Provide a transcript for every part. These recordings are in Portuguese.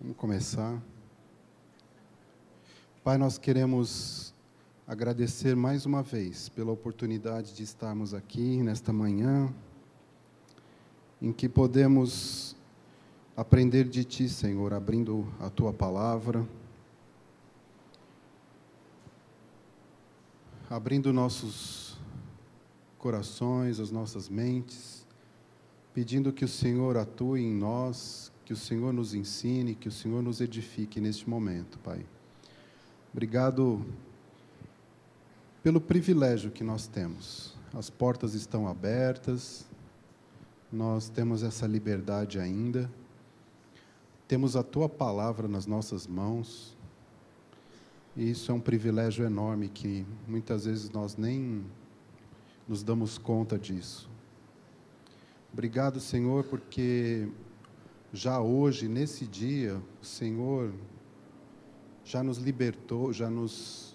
Vamos começar. Pai, nós queremos agradecer mais uma vez pela oportunidade de estarmos aqui nesta manhã, em que podemos aprender de Ti, Senhor, abrindo a Tua palavra, abrindo nossos corações, as nossas mentes, pedindo que o Senhor atue em nós, que o Senhor nos ensine, que o Senhor nos edifique neste momento, Pai. Obrigado pelo privilégio que nós temos. As portas estão abertas, nós temos essa liberdade ainda, temos a Tua palavra nas nossas mãos, e isso é um privilégio enorme que muitas vezes nós nem nos damos conta disso. Obrigado, Senhor, porque já hoje, nesse dia, o Senhor já nos libertou, já nos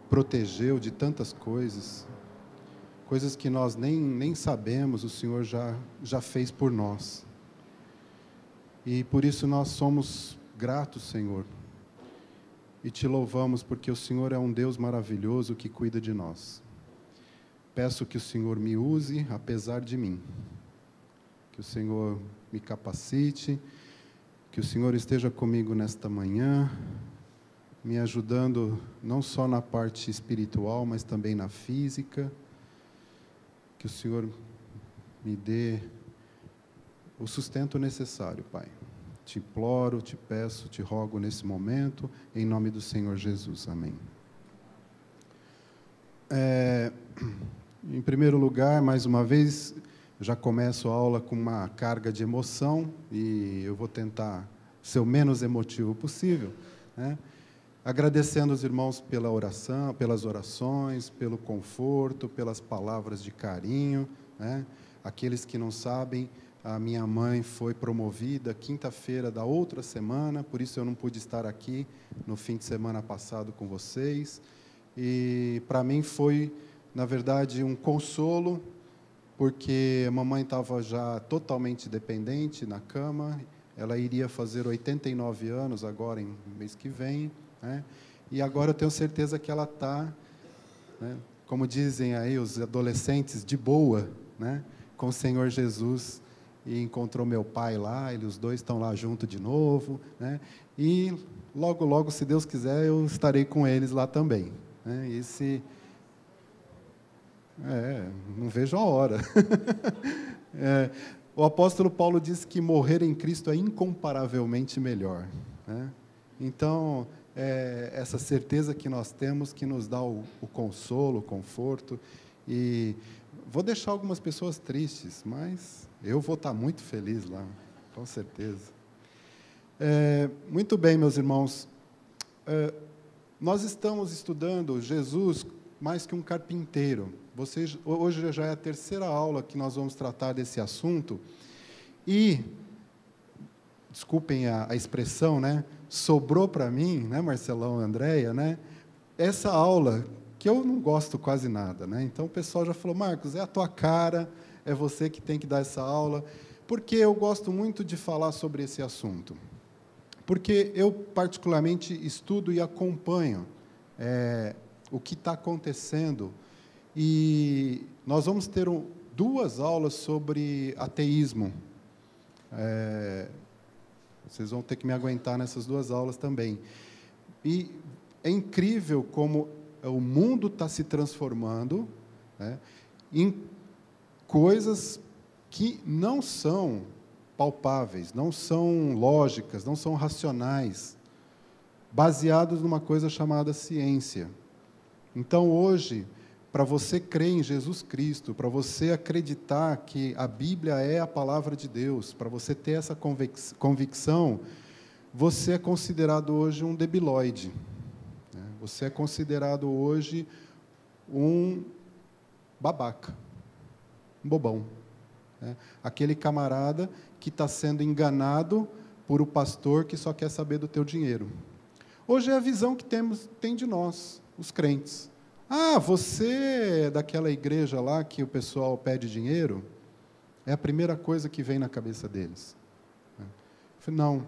protegeu de tantas coisas, coisas que nós nem sabemos, o Senhor já fez por nós. E por isso nós somos gratos, Senhor, e Te louvamos, porque o Senhor é um Deus maravilhoso que cuida de nós. Peço que o Senhor me use, apesar de mim. Que o Senhor me capacite, que o Senhor esteja comigo nesta manhã, me ajudando não só na parte espiritual, mas também na física. Que o Senhor me dê o sustento necessário, Pai. Te imploro, te peço, te rogo nesse momento, em nome do Senhor Jesus. Amém. Em primeiro lugar, mais uma vez, já começo a aula com uma carga de emoção, e eu vou tentar ser o menos emotivo possível, né? Agradecendo os irmãos pela oração, pelas orações, pelo conforto, pelas palavras de carinho, né? Aqueles que não sabem, a minha mãe foi promovida quinta-feira da outra semana, por isso eu não pude estar aqui no fim de semana passado com vocês, e para mim foi, na verdade, um consolo, porque a mamãe estava já totalmente dependente na cama, ela iria fazer 89 anos agora, em mês que vem, né? E agora eu tenho certeza que ela está, né, como dizem aí os adolescentes, de boa, né, com o Senhor Jesus, e encontrou meu pai lá, os dois estão lá junto de novo, né, e logo, logo, se Deus quiser, eu estarei com eles lá também, né, não vejo a hora. O apóstolo Paulo diz que morrer em Cristo é incomparavelmente melhor, né? Então, essa certeza que nós temos que nos dá o consolo, o conforto, e vou deixar algumas pessoas tristes, mas eu vou estar muito feliz lá, com certeza. Muito bem, meus irmãos, nós estamos estudando Jesus mais que um carpinteiro. Hoje já é a terceira aula que nós vamos tratar desse assunto, e, desculpem a expressão, né, sobrou para mim, né, Marcelão e Andréia, né, essa aula, que eu não gosto quase nada, né, então o pessoal já falou, Marcos, é a tua cara, é você que tem que dar essa aula, porque eu gosto muito de falar sobre esse assunto, porque eu particularmente estudo e acompanho o que está acontecendo, e nós vamos ter duas aulas sobre ateísmo. Vocês vão ter que me aguentar nessas duas aulas também. E é incrível como o mundo está se transformando, né, em coisas que não são palpáveis, não são lógicas, não são racionais, baseados numa coisa chamada ciência. Então, hoje, para você crer em Jesus Cristo, para você acreditar que a Bíblia é a palavra de Deus, para você ter essa convicção, você é considerado hoje um debilóide, né? Você é considerado hoje um babaca, um bobão, né? Aquele camarada que está sendo enganado por o pastor que só quer saber do teu dinheiro. Hoje é a visão que tem de nós, os crentes. Ah, você é daquela igreja lá que o pessoal pede dinheiro? É a primeira coisa que vem na cabeça deles. falei, não.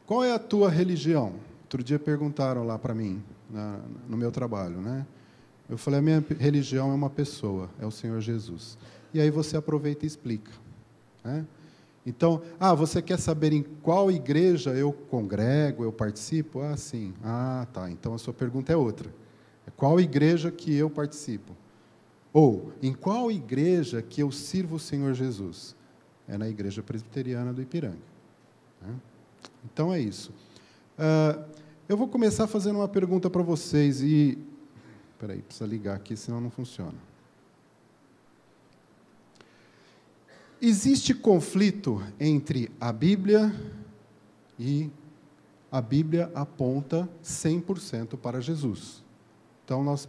Qual é a tua religião? Outro dia perguntaram lá para mim, no meu trabalho, né? Eu falei, a minha religião é uma pessoa, é o Senhor Jesus. E aí você aproveita e explica, né? Então, você quer saber em qual igreja eu congrego, eu participo? Sim. Tá. Então a sua pergunta é outra. Qual igreja que eu participo? Ou, em qual igreja que eu sirvo o Senhor Jesus? É na Igreja Presbiteriana do Ipiranga. Então é isso. Eu vou começar fazendo uma pergunta para vocês e... Espera aí, precisa ligar aqui, senão não funciona. Existe conflito entre a Bíblia e a Bíblia aponta 100% para Jesus. Então, nós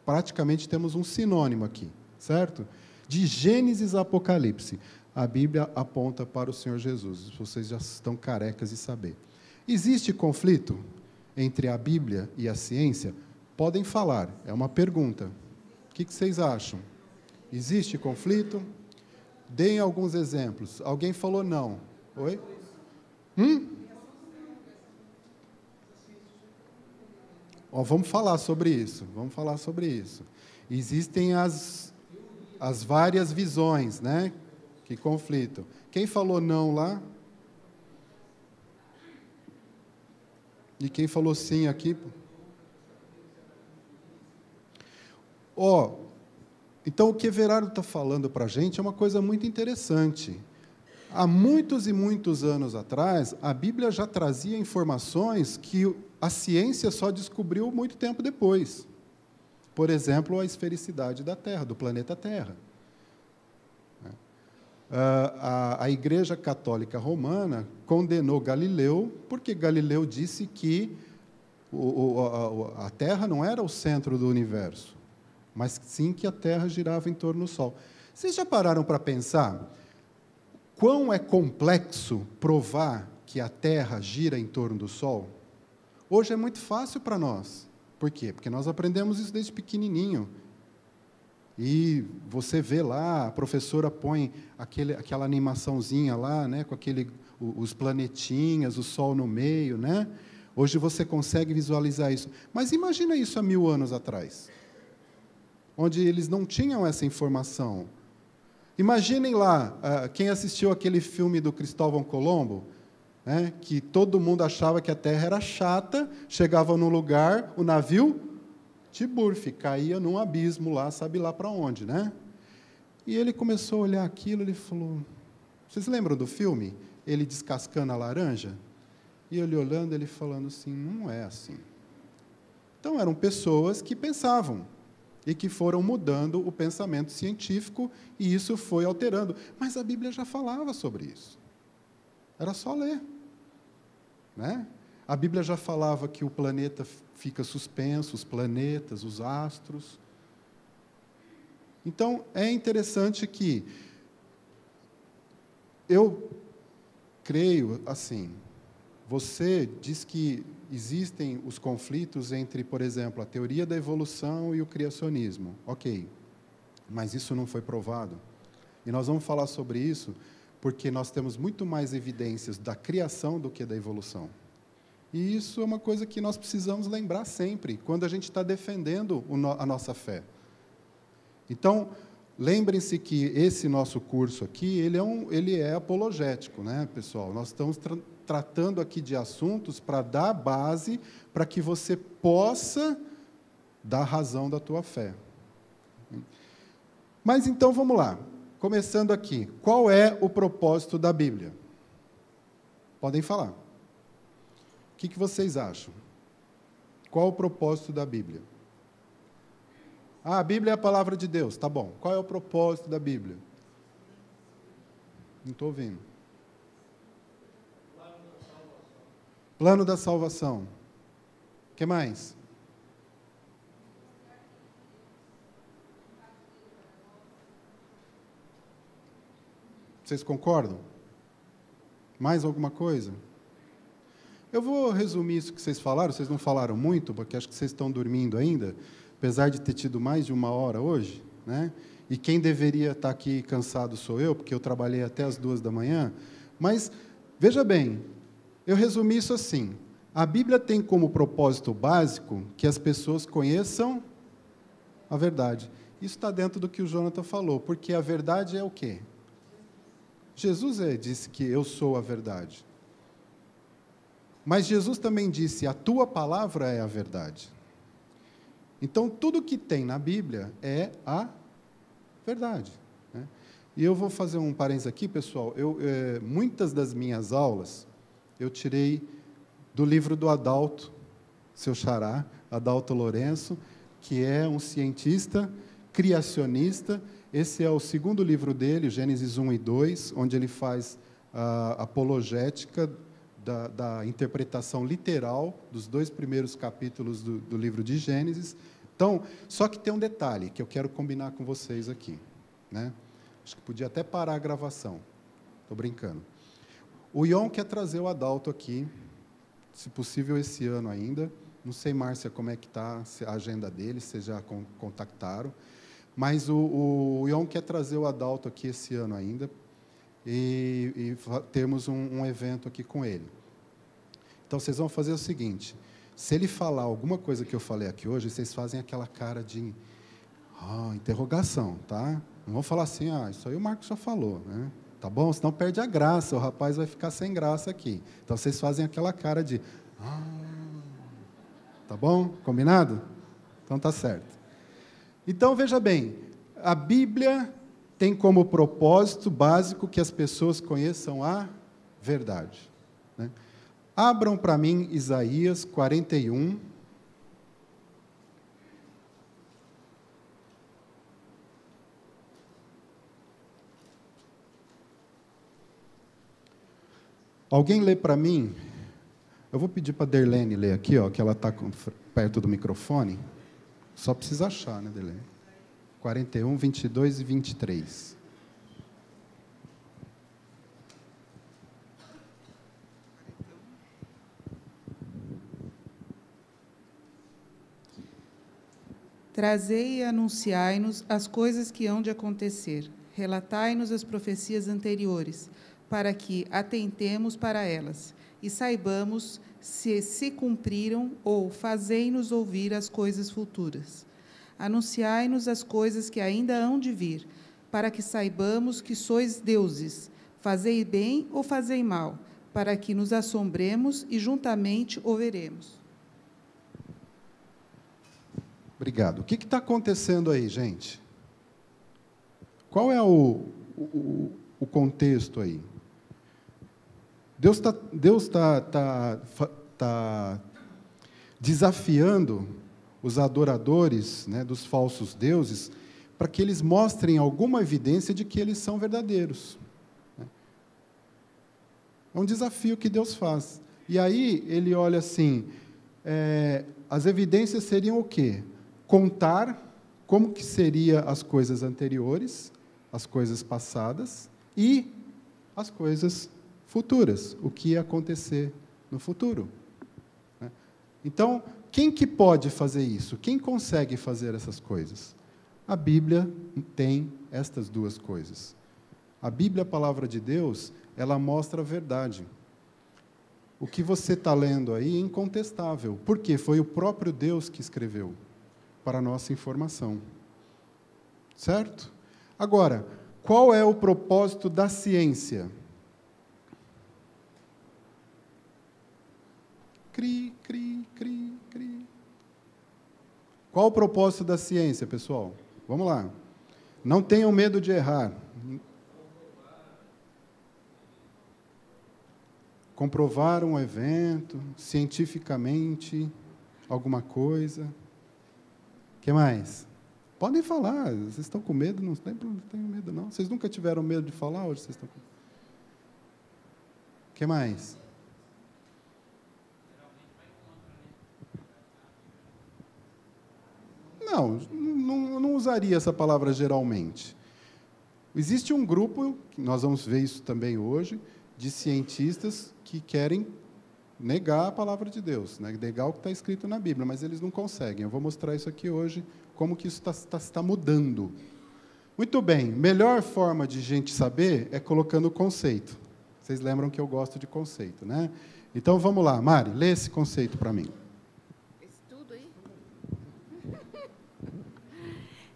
praticamente temos um sinônimo aqui, certo? De Gênesis a Apocalipse, a Bíblia aponta para o Senhor Jesus. Vocês já estão carecas de saber. Existe conflito entre a Bíblia e a ciência? Podem falar, é uma pergunta. O que vocês acham? Existe conflito? Deem alguns exemplos. Alguém falou não. Oi? Vamos falar sobre isso. Existem as várias visões, né, que conflitam. Quem falou não lá? E quem falou sim aqui? Então, o que Everardo está falando para a gente é uma coisa muito interessante. Há muitos e muitos anos atrás, a Bíblia já trazia informações que a ciência só descobriu muito tempo depois. Por exemplo, a esfericidade da Terra, do planeta Terra. A Igreja Católica Romana condenou Galileu, porque Galileu disse que a Terra não era o centro do universo, mas sim que a Terra girava em torno do Sol. Vocês já pararam para pensar quão é complexo provar que a Terra gira em torno do Sol? Hoje é muito fácil para nós. Por quê? Porque nós aprendemos isso desde pequenininho. E você vê lá, a professora põe aquela animaçãozinha lá, né, com os planetinhas, o Sol no meio, né? Hoje você consegue visualizar isso. Mas imagina isso há 1000 anos atrás, onde eles não tinham essa informação. Imaginem lá, quem assistiu aquele filme do Cristóvão Colombo, né, que todo mundo achava que a Terra era chata, chegava num lugar, o navio, tiburfe, caía num abismo lá, sabe lá para onde, né? E ele começou a olhar aquilo, ele falou... Vocês lembram do filme? Ele descascando a laranja? E ele olhando, ele falando assim, não é assim. Então, eram pessoas que pensavam, e que foram mudando o pensamento científico, e isso foi alterando. Mas a Bíblia já falava sobre isso. Era só ler, né? A Bíblia já falava que o planeta fica suspenso, os planetas, os astros. Então, é interessante que eu creio, assim, você diz que existem os conflitos entre, por exemplo, a teoria da evolução e o criacionismo. Ok, mas isso não foi provado. E nós vamos falar sobre isso porque nós temos muito mais evidências da criação do que da evolução. E isso é uma coisa que nós precisamos lembrar sempre, quando a gente está defendendo a nossa fé. Então, lembrem-se que esse nosso curso aqui, ele é apologético, né, pessoal? Nós estamos tratando aqui de assuntos para dar base para que você possa dar razão da tua fé. Mas então, vamos lá. Começando aqui. Qual é o propósito da Bíblia? Podem falar. O que vocês acham? Qual o propósito da Bíblia? A Bíblia é a palavra de Deus. Tá bom. Qual é o propósito da Bíblia? Não estou ouvindo. Plano da salvação. O que mais? Vocês concordam? Mais alguma coisa? Eu vou resumir isso que vocês falaram. Vocês não falaram muito, porque acho que vocês estão dormindo ainda, apesar de ter tido mais de 1 hora hoje, né? E quem deveria estar aqui cansado sou eu, porque eu trabalhei até as 2 da manhã. Mas veja bem, eu resumi isso assim. A Bíblia tem como propósito básico que as pessoas conheçam a verdade. Isso está dentro do que o Jonathan falou, porque a verdade é o quê? Jesus disse que eu sou a verdade. Mas Jesus também disse, a tua palavra é a verdade. Então, tudo que tem na Bíblia é a verdade, né? E eu vou fazer um parênteses aqui, pessoal. Muitas das minhas aulas, eu tirei do livro do Adalto, seu xará, Adalto Lourenço, que é um cientista criacionista. Esse é o segundo livro dele, Gênesis 1 e 2, onde ele faz a apologética da interpretação literal dos 2 primeiros capítulos do livro de Gênesis. Então, só que tem um detalhe que eu quero combinar com vocês aqui, né? Acho que podia até parar a gravação. Estou brincando. O Ion quer trazer o Adalto aqui, se possível esse ano ainda. Não sei, Márcia, como é que está a agenda dele, vocês já contactaram. Mas o Ion quer trazer o Adalto aqui esse ano ainda, e temos um evento aqui com ele. Então, vocês vão fazer o seguinte, se ele falar alguma coisa que eu falei aqui hoje, vocês fazem aquela cara de interrogação, tá? Não vão falar assim, isso aí o Marcos já falou, né? Tá bom? Senão perde a graça, o rapaz vai ficar sem graça aqui. Então, vocês fazem aquela cara de... tá bom? Combinado? Então, tá certo. Então, veja bem, a Bíblia tem como propósito básico que as pessoas conheçam a verdade, né? Abram para mim Isaías 41. Alguém lê para mim? Eu vou pedir para a Derlene ler aqui, que ela está perto do microfone. Só precisa achar, né, Derlene? 41, 22 e 23. Trazei e anunciai-nos as coisas que hão de acontecer. Relatai-nos as profecias anteriores, para que atentemos para elas, e saibamos se se cumpriram, ou fazei-nos ouvir as coisas futuras. Anunciai-nos as coisas que ainda hão de vir, para que saibamos que sois deuses. Fazei bem ou fazei mal, para que nos assombremos e juntamente o veremos. Obrigado. O que está acontecendo aí, gente? Qual é o contexto aí? Deus tá desafiando os adoradores, né, dos falsos deuses, para que eles mostrem alguma evidência de que eles são verdadeiros. É um desafio que Deus faz. E aí ele olha assim, as evidências seriam o quê? Contar como que seriam as coisas anteriores, as coisas passadas e as coisas futuras, o que ia acontecer no futuro. Então, quem que pode fazer isso? Quem consegue fazer essas coisas? A Bíblia tem estas duas coisas. A Bíblia, a palavra de Deus, ela mostra a verdade. O que você está lendo aí é incontestável. Por quê? Foi o próprio Deus que escreveu para a nossa informação. Certo? Agora, qual é o propósito da ciência? Cri, cri, cri, cri. Qual o propósito da ciência, pessoal? Vamos lá. Não tenham medo de errar. Comprovar um evento, cientificamente, alguma coisa. O que mais? Podem falar, vocês estão com medo? Não tenho medo, não. Vocês nunca tiveram medo de falar? Hoje vocês estão com... O que mais? Não usaria essa palavra geralmente. Existe um grupo, nós vamos ver isso também hoje, de cientistas que querem negar a palavra de Deus, né? Negar o que está escrito na Bíblia, mas eles não conseguem. Eu vou mostrar isso aqui hoje, como que isso está mudando. Muito bem, melhor forma de gente saber é colocando o conceito, Vocês lembram que eu gosto de conceito, né? Então, vamos lá. Mari, lê esse conceito para mim. Esse tudo aí?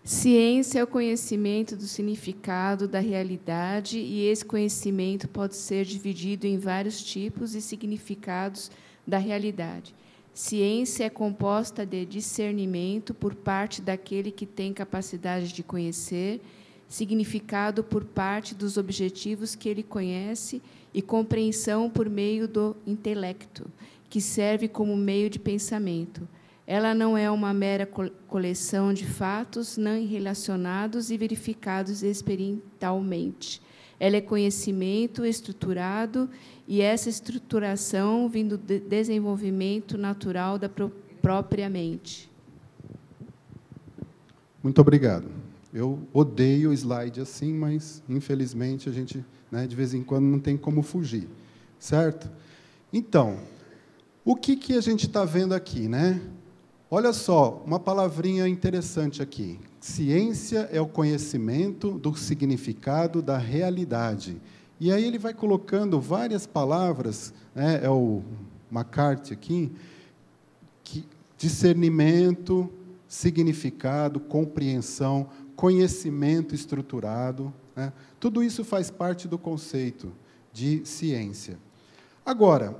Ciência é o conhecimento do significado da realidade, e esse conhecimento pode ser dividido em vários tipos e significados da realidade. Ciência é composta de discernimento por parte daquele que tem capacidade de conhecer, significado por parte dos objetivos que ele conhece e compreensão por meio do intelecto, que serve como meio de pensamento. Ela não é uma mera coleção de fatos não relacionados e verificados experimentalmente. Ela é conhecimento estruturado, e essa estruturação vindo do desenvolvimento natural da própria mente. Muito obrigado. Eu odeio slide assim, mas, infelizmente, a gente, né, de vez em quando, não tem como fugir. Certo? Então, o que a gente está vendo aqui, né? Olha só, uma palavrinha interessante aqui. Ciência é o conhecimento do significado da realidade. E aí ele vai colocando várias palavras, né, é o McCarthy aqui, discernimento, significado, compreensão, conhecimento estruturado, né? Tudo isso faz parte do conceito de ciência. Agora,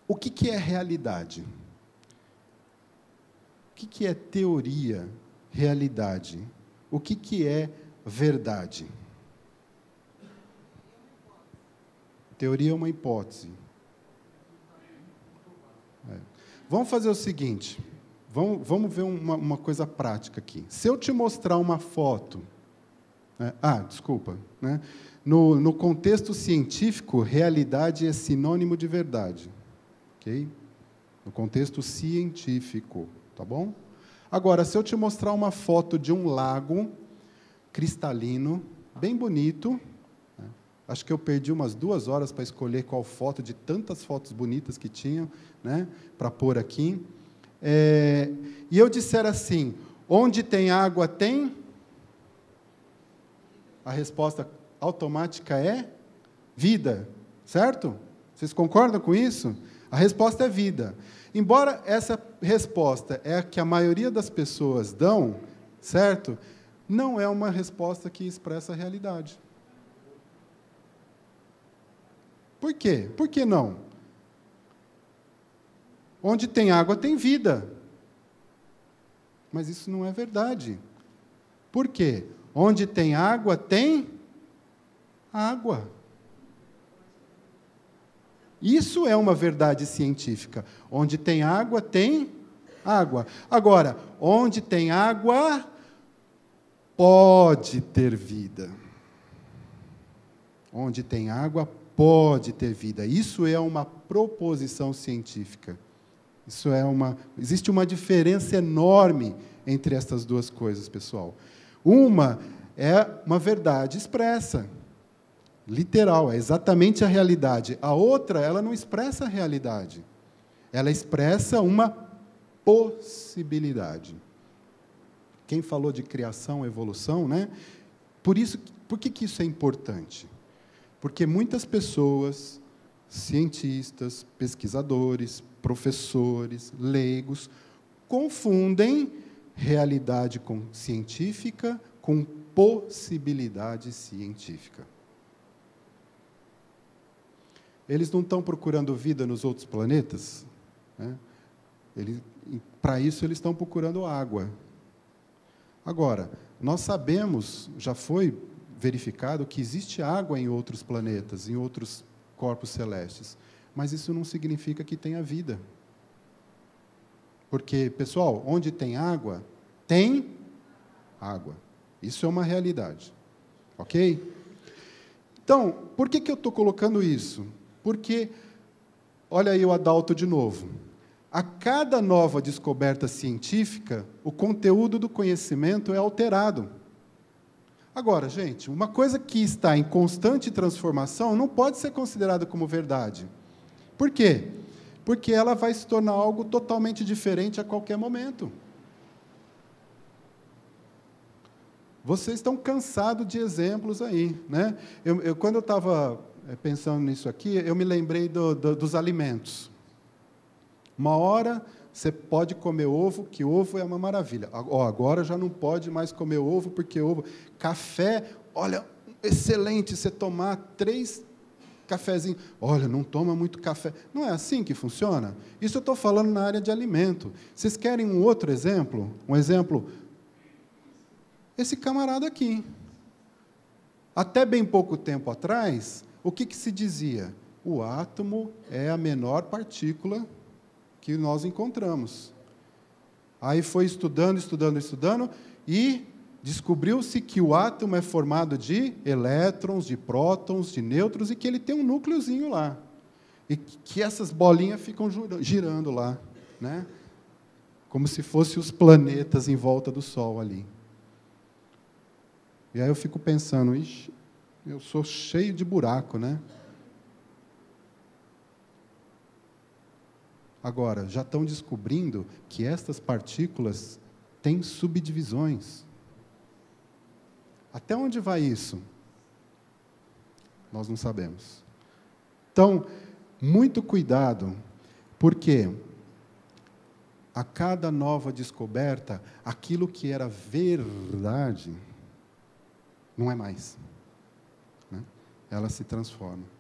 o que é realidade? O que é teoria, realidade? O que é verdade? Teoria é uma hipótese. Vamos fazer o seguinte, vamos ver uma coisa prática aqui. Se eu te mostrar uma foto... desculpa. Né? No contexto científico, realidade é sinônimo de verdade. Okay? No contexto científico, tá bom? Agora, se eu te mostrar uma foto de um lago cristalino, bem bonito... Acho que eu perdi umas 2 horas para escolher qual foto, de tantas fotos bonitas que tinham, né, para pôr aqui. E eu disser assim, onde tem água, tem? A resposta automática é vida, certo? Vocês concordam com isso? A resposta é vida. Embora essa resposta é a que a maioria das pessoas dão, certo? Não é uma resposta que expressa a realidade. Por quê? Por que não? Onde tem água, tem vida. Mas isso não é verdade. Por quê? Onde tem água, tem água. Isso é uma verdade científica. Onde tem água, tem água. Agora, onde tem água, pode ter vida. Onde tem água, pode ter vida. Isso é uma proposição científica. Existe uma diferença enorme entre essas duas coisas, pessoal. Uma é uma verdade expressa, literal, é exatamente a realidade. A outra, ela não expressa a realidade. Ela expressa uma possibilidade. Quem falou de criação, evolução, né? Por que isso é importante? Porque muitas pessoas, cientistas, pesquisadores, professores, leigos, confundem realidade científica com possibilidade científica. Eles não estão procurando vida nos outros planetas, né? Para isso, eles estão procurando água. Agora, nós sabemos, já foi verificado que existe água em outros planetas, em outros corpos celestes, mas isso não significa que tenha vida. Porque, pessoal, onde tem água, tem água. Isso é uma realidade. Ok? Então, por que eu estou colocando isso? Porque, olha aí o Adalto de novo. A cada nova descoberta científica, o conteúdo do conhecimento é alterado. Agora, gente, uma coisa que está em constante transformação não pode ser considerada como verdade. Por quê? Porque ela vai se tornar algo totalmente diferente a qualquer momento. Vocês estão cansados de exemplos aí, né? Quando eu estava pensando nisso aqui, eu me lembrei dos alimentos. Uma hora você pode comer ovo, que ovo é uma maravilha. Agora já não pode mais comer ovo, porque ovo... Café, olha, excelente você tomar 3 cafezinhos. Olha, não toma muito café. Não é assim que funciona? Isso eu estou falando na área de alimento. Vocês querem um outro exemplo? Um exemplo? Esse camarada aqui. Até bem pouco tempo atrás, o que se dizia? O átomo é a menor partícula que nós encontramos. Aí foi estudando, e descobriu-se que o átomo é formado de elétrons, de prótons, de nêutrons, e que ele tem um núcleozinho lá. E que essas bolinhas ficam girando lá, né? Como se fossem os planetas em volta do Sol ali. E aí eu fico pensando, ixi, eu sou cheio de buraco, né? Agora, já estão descobrindo que estas partículas têm subdivisões. Até onde vai isso? Nós não sabemos. Então, muito cuidado, porque a cada nova descoberta, aquilo que era verdade não é mais, né? Ela se transforma.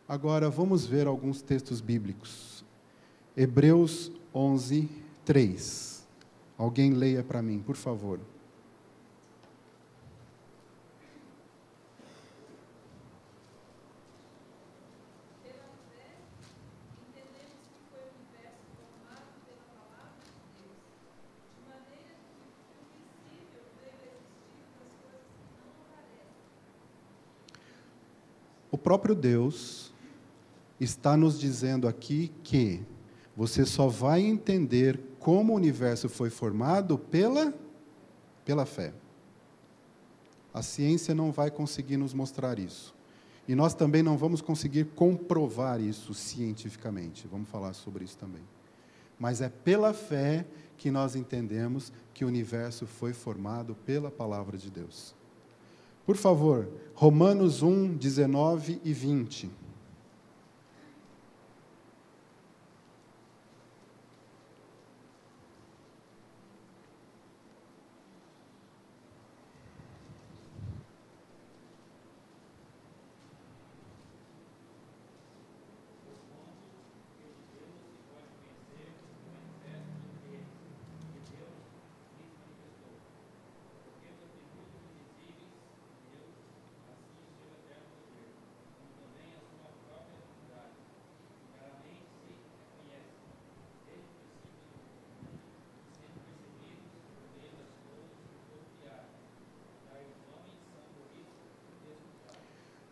Agora, vamos ver alguns textos bíblicos. Hebreus 11, 3. Alguém leia para mim, por favor. O próprio Deus está nos dizendo aqui que você só vai entender como o universo foi formado pela fé. A ciência não vai conseguir nos mostrar isso. E nós também não vamos conseguir comprovar isso cientificamente. Vamos falar sobre isso também. Mas é pela fé que nós entendemos que o universo foi formado pela palavra de Deus. Por favor, Romanos 1, 19 e 20.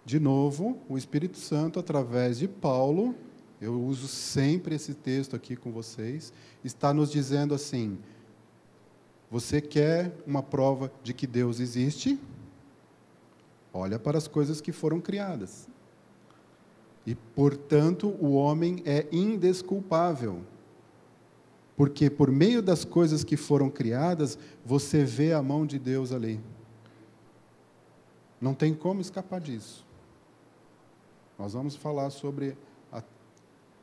De novo, o Espírito Santo, através de Paulo, eu uso sempre esse texto aqui com vocês, está nos dizendo assim: você quer uma prova de que Deus existe? Olha para as coisas que foram criadas. E, portanto, o homem é indesculpável. Porque, por meio das coisas que foram criadas, você vê a mão de Deus ali. Não tem como escapar disso. Nós vamos falar sobre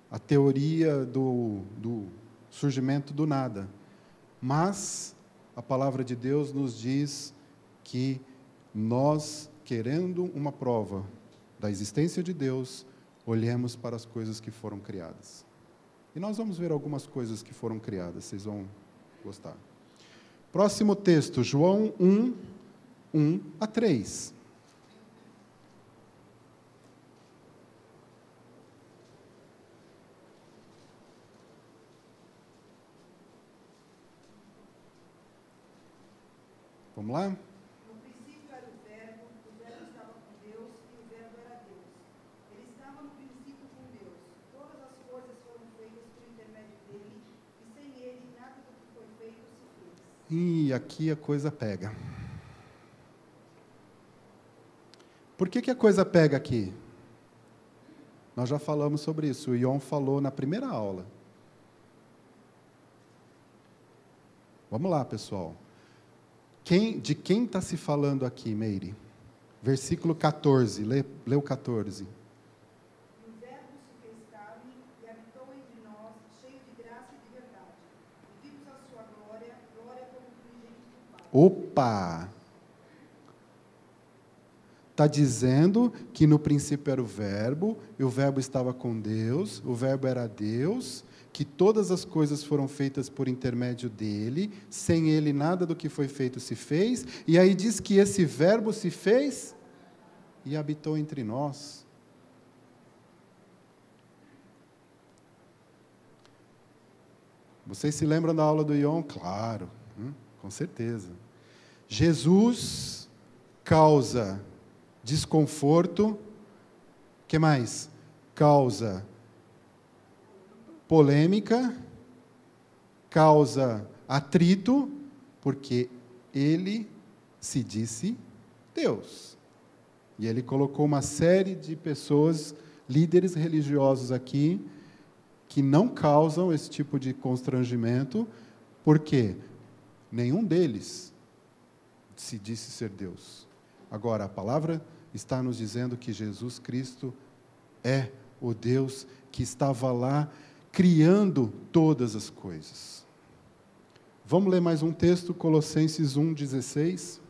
a teoria do surgimento do nada. Mas a palavra de Deus nos diz que nós, querendo uma prova da existência de Deus, olhemos para as coisas que foram criadas. E nós vamos ver algumas coisas que foram criadas, vocês vão gostar. Próximo texto, João 1, 1 a 3. Vamos lá? No princípio era o Verbo estava com Deus e o Verbo era Deus. Ele estava no princípio com Deus. Todas as coisas foram feitas por intermédio dele, e sem ele nada do que foi feito se fez. E aqui a coisa pega. Por que a coisa pega aqui? Nós já falamos sobre isso. O Ion falou na primeira aula. Vamos lá, pessoal. De quem está se falando aqui, Meire? Versículo 14, lê o 14. E o Verbo se fez carne e habitou entre nós, cheio de graça e de verdade. E vimos a sua glória, glória como unigênito do Pai. Opa! Está dizendo que no princípio era o Verbo, e o Verbo estava com Deus, o Verbo era Deus, que todas as coisas foram feitas por intermédio dele, sem ele nada do que foi feito se fez, e aí diz que esse Verbo se fez e habitou entre nós. Vocês se lembram da aula do Ion? Claro, com certeza. Jesus causa desconforto, o que mais? Causa polêmica, causa atrito, porque ele se disse Deus. E ele colocou uma série de pessoas, líderes religiosos aqui, que não causam esse tipo de constrangimento, porque nenhum deles se disse ser Deus. Agora, a palavra está nos dizendo que Jesus Cristo é o Deus que estava lá criando todas as coisas. Vamos ler mais um texto, Colossenses 1:16.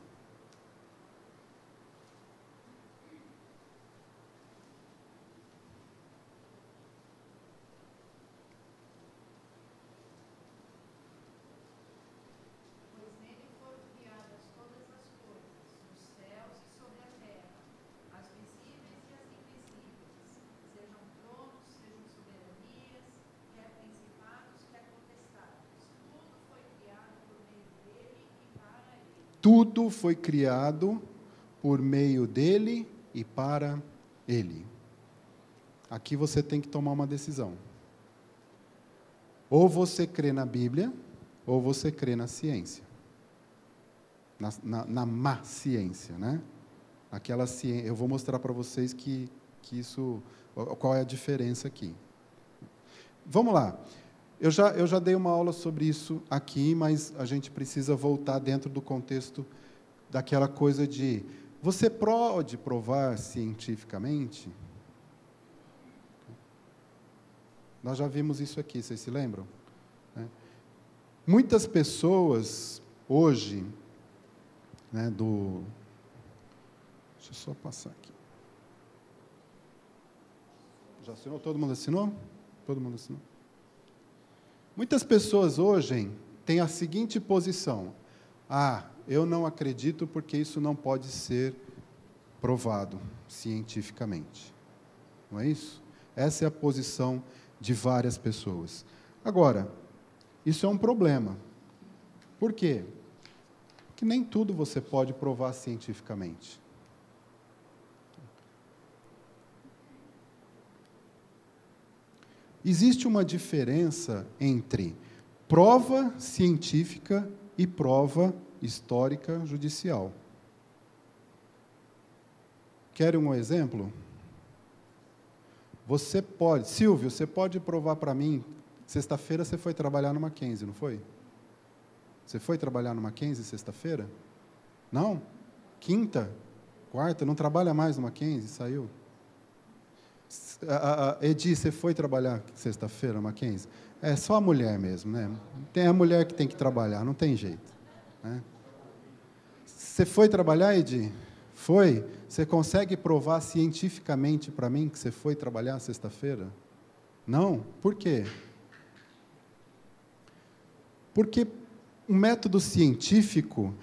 Tudo foi criado por meio dele e para ele. Aqui você tem que tomar uma decisão. Ou você crê na Bíblia, ou você crê na ciência. Na má ciência, né? Aquela ciência. Eu vou mostrar para vocês que isso, qual é a diferença aqui. Vamos lá. Eu já dei uma aula sobre isso aqui, mas a gente precisa voltar dentro do contexto daquela coisa de... Você pode provar cientificamente? Nós já vimos isso aqui, vocês se lembram? Muitas pessoas, hoje, Deixa eu só passar aqui. Já assinou? Todo mundo assinou? Todo mundo assinou? Muitas pessoas hoje têm a seguinte posição: eu não acredito porque isso não pode ser provado cientificamente. Não é isso? Essa é a posição de várias pessoas. Agora, isso é um problema. Por quê? Porque nem tudo você pode provar cientificamente. Existe uma diferença entre prova científica e prova histórica judicial. Querem um exemplo? Você pode, Silvio, você pode provar para mim, sexta-feira você foi trabalhar no Mackenzie, não foi? Você foi trabalhar no Mackenzie sexta-feira? Não? Quinta? Quarta? Não trabalha mais no Mackenzie? Saiu? Edi, você foi trabalhar sexta-feira no Mackenzie? É só a mulher mesmo, né? Tem a mulher que tem que trabalhar, não tem jeito. Né? Você foi trabalhar, Edi? Foi? Você consegue provar cientificamente para mim que você foi trabalhar sexta-feira? Não? Por quê? Porque o método científico,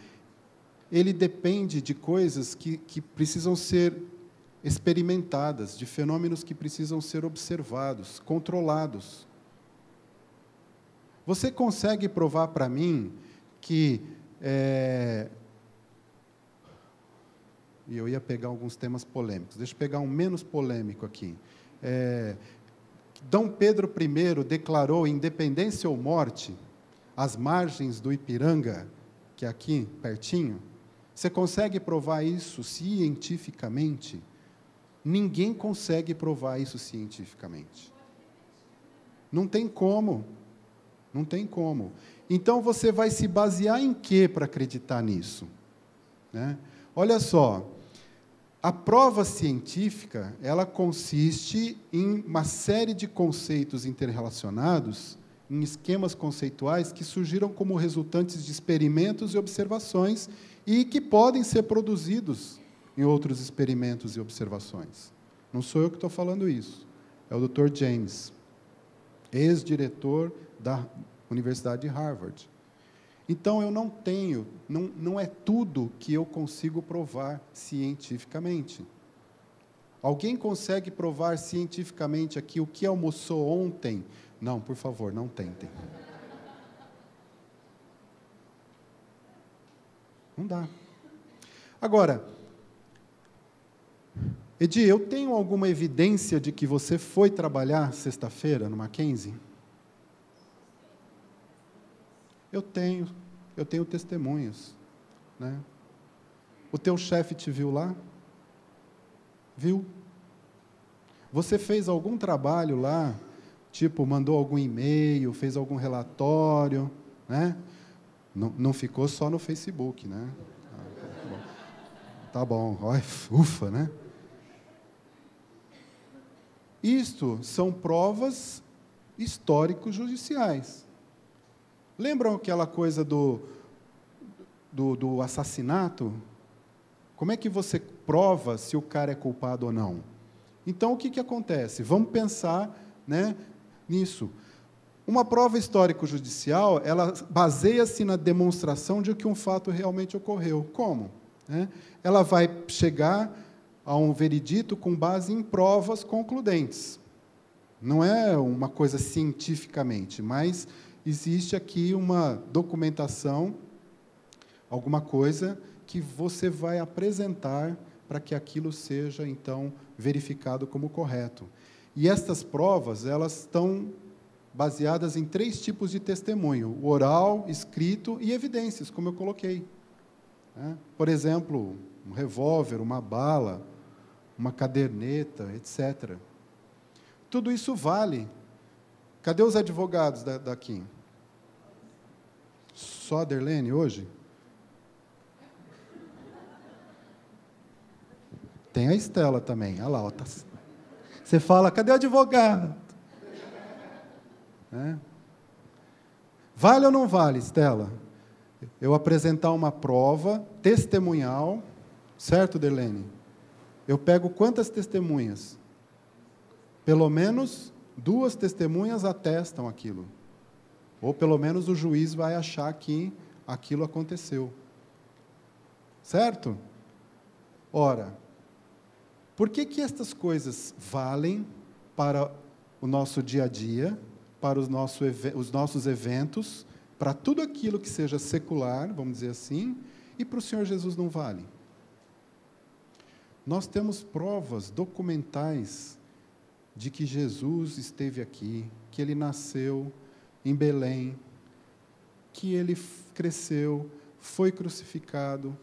ele depende de coisas que precisam ser experimentadas, de fenômenos que precisam ser observados, controlados. Você consegue provar para mim que... E eu ia pegar alguns temas polêmicos. Deixa eu pegar um menos polêmico aqui. Dom Pedro I declarou independência ou morte às margens do Ipiranga, que é aqui, pertinho. Você consegue provar isso cientificamente? Ninguém consegue provar isso cientificamente. Não tem como. Não tem como. Então, você vai se basear em quê para acreditar nisso? Né? Olha só, A prova científica, ela consiste em uma série de conceitos interrelacionados, em esquemas conceituais que surgiram como resultantes de experimentos e observações e que podem ser produzidos em outros experimentos e observações. Não sou eu que estou falando isso, é o Dr. James, ex-diretor da Universidade de Harvard. Então, eu não tenho, não é tudo que eu consigo provar cientificamente. Alguém consegue provar cientificamente aqui o que almoçou ontem? Não, por favor, não tentem. Não dá. Agora, Edi, eu tenho alguma evidência de que você foi trabalhar sexta-feira no Mackenzie? Eu tenho testemunhos, né? O teu chefe te viu lá? Viu? Você fez algum trabalho lá, tipo, mandou algum e-mail, fez algum relatório, né? Não ficou só no Facebook, né? Tá bom, ufa, né? Isto são provas histórico-judiciais. Lembram aquela coisa do assassinato? Como é que você prova se o cara é culpado ou não? Então, o que acontece? Vamos pensar, né, nisso. Uma prova histórico-judicial, ela baseia-se na demonstração de que um fato realmente ocorreu. Como? Né? Ela vai chegar a um veredito com base em provas concludentes. Não é uma coisa cientificamente, mas existe aqui uma documentação, alguma coisa que você vai apresentar para que aquilo seja, então, verificado como correto. E estas provas, elas estão baseadas em 3 tipos de testemunho: oral, escrito e evidências, como eu coloquei. Por exemplo, um revólver, uma bala, uma caderneta, etc. Tudo isso vale. Cadê os advogados daqui? Só a Derlene hoje? Tem a Estela também. Olha lá, você fala, cadê o advogado? Vale ou não vale, Estela? Eu apresentar uma prova testemunhal, certo, Derlene? Eu pego quantas testemunhas? Pelo menos 2 testemunhas atestam aquilo. Ou, pelo menos, o juiz vai achar que aquilo aconteceu. Certo? Ora, por que estas coisas valem para o nosso dia a dia, para os nossos eventos, para tudo aquilo que seja secular, vamos dizer assim, e para o Senhor Jesus não vale? Nós temos provas documentais de que Jesus esteve aqui, que ele nasceu em Belém, que ele cresceu, foi crucificado.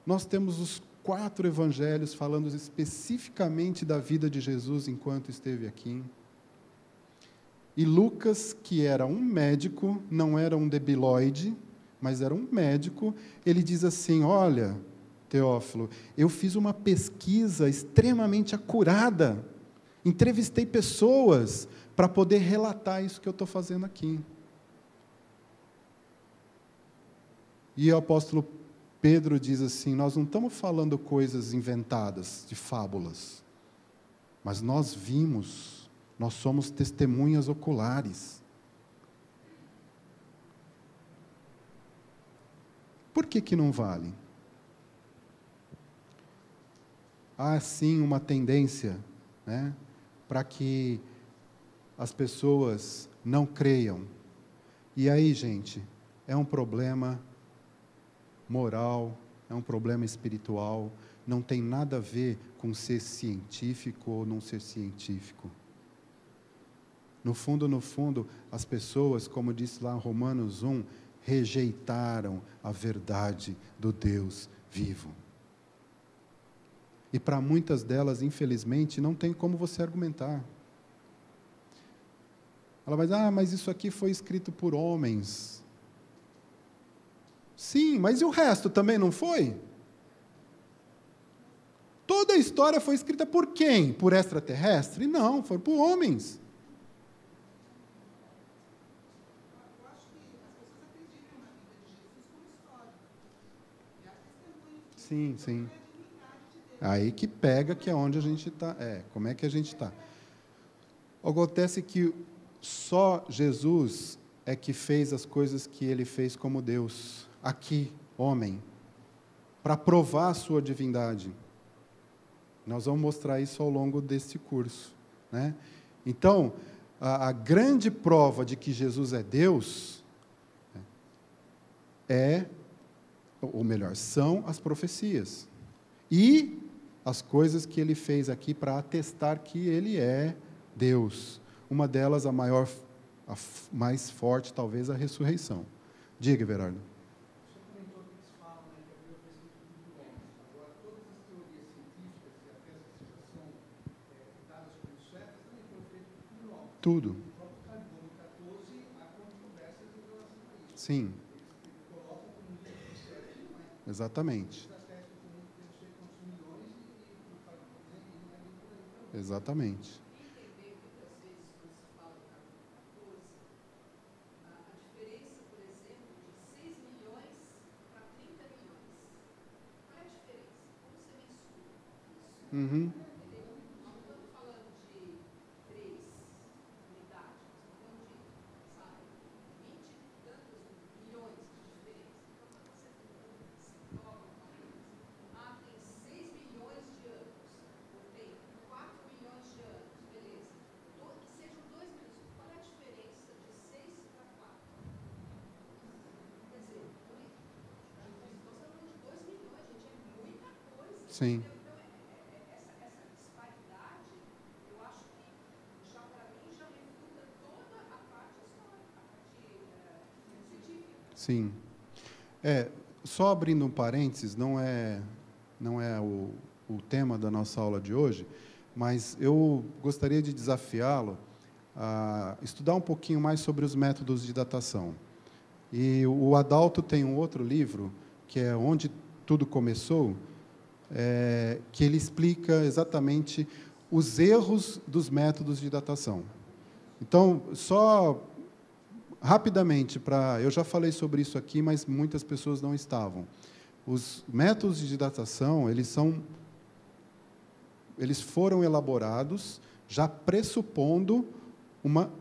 Nós temos os 4 evangelhos falando especificamente da vida de Jesus enquanto esteve aqui. E Lucas, que era um médico, não era um debilóide, mas era um médico, ele diz assim: olha, Teófilo, eu fiz uma pesquisa extremamente acurada, entrevistei pessoas para poder relatar isso que eu estou fazendo aqui. E o apóstolo Pedro diz assim: nós não estamos falando coisas inventadas, de fábulas, mas nós vimos, nós somos testemunhas oculares. Por que não vale? Há, sim, uma tendência, né, para que as pessoas não creiam. E aí, gente, é um problema moral, é um problema espiritual, não tem nada a ver com ser científico ou não ser científico. No fundo, as pessoas, como disse lá em Romanos 1, rejeitaram a verdade do Deus vivo. E para muitas delas, infelizmente, não tem como você argumentar. Ela vai dizer: mas isso aqui foi escrito por homens. Sim, mas e o resto também não foi? Toda a história foi escrita por quem? Por extraterrestre? Não, foi por homens. Eu acho que as pessoas acreditam na vida de Jesus como história. E a testemunho disso Sim, sim. é a divindade de Deus. Aí que pega que é onde a gente está. Como é que a gente está? Acontece que só Jesus é que fez as coisas que ele fez como Deus, aqui, homem, para provar a sua divindade. Nós vamos mostrar isso ao longo desse curso, né? Então, a grande prova de que Jesus é Deus ou melhor, são as profecias. E as coisas que ele fez aqui para atestar que ele é Deus. Uma delas, a mais forte, talvez, a ressurreição. Diga, Everardo. Tudo. Sim. Exatamente. Exatamente. Uhum. Sim. Sim. Só abrindo um parênteses, não é o tema da nossa aula de hoje, mas eu gostaria de desafiá-lo a estudar um pouquinho mais sobre os métodos de datação. E o Adalto tem um outro livro, que é Onde Tudo Começou, que ele explica exatamente os erros dos métodos de datação. Então, só rapidamente, eu já falei sobre isso aqui, mas muitas pessoas não estavam. Os métodos de datação, eles foram elaborados já pressupondo uma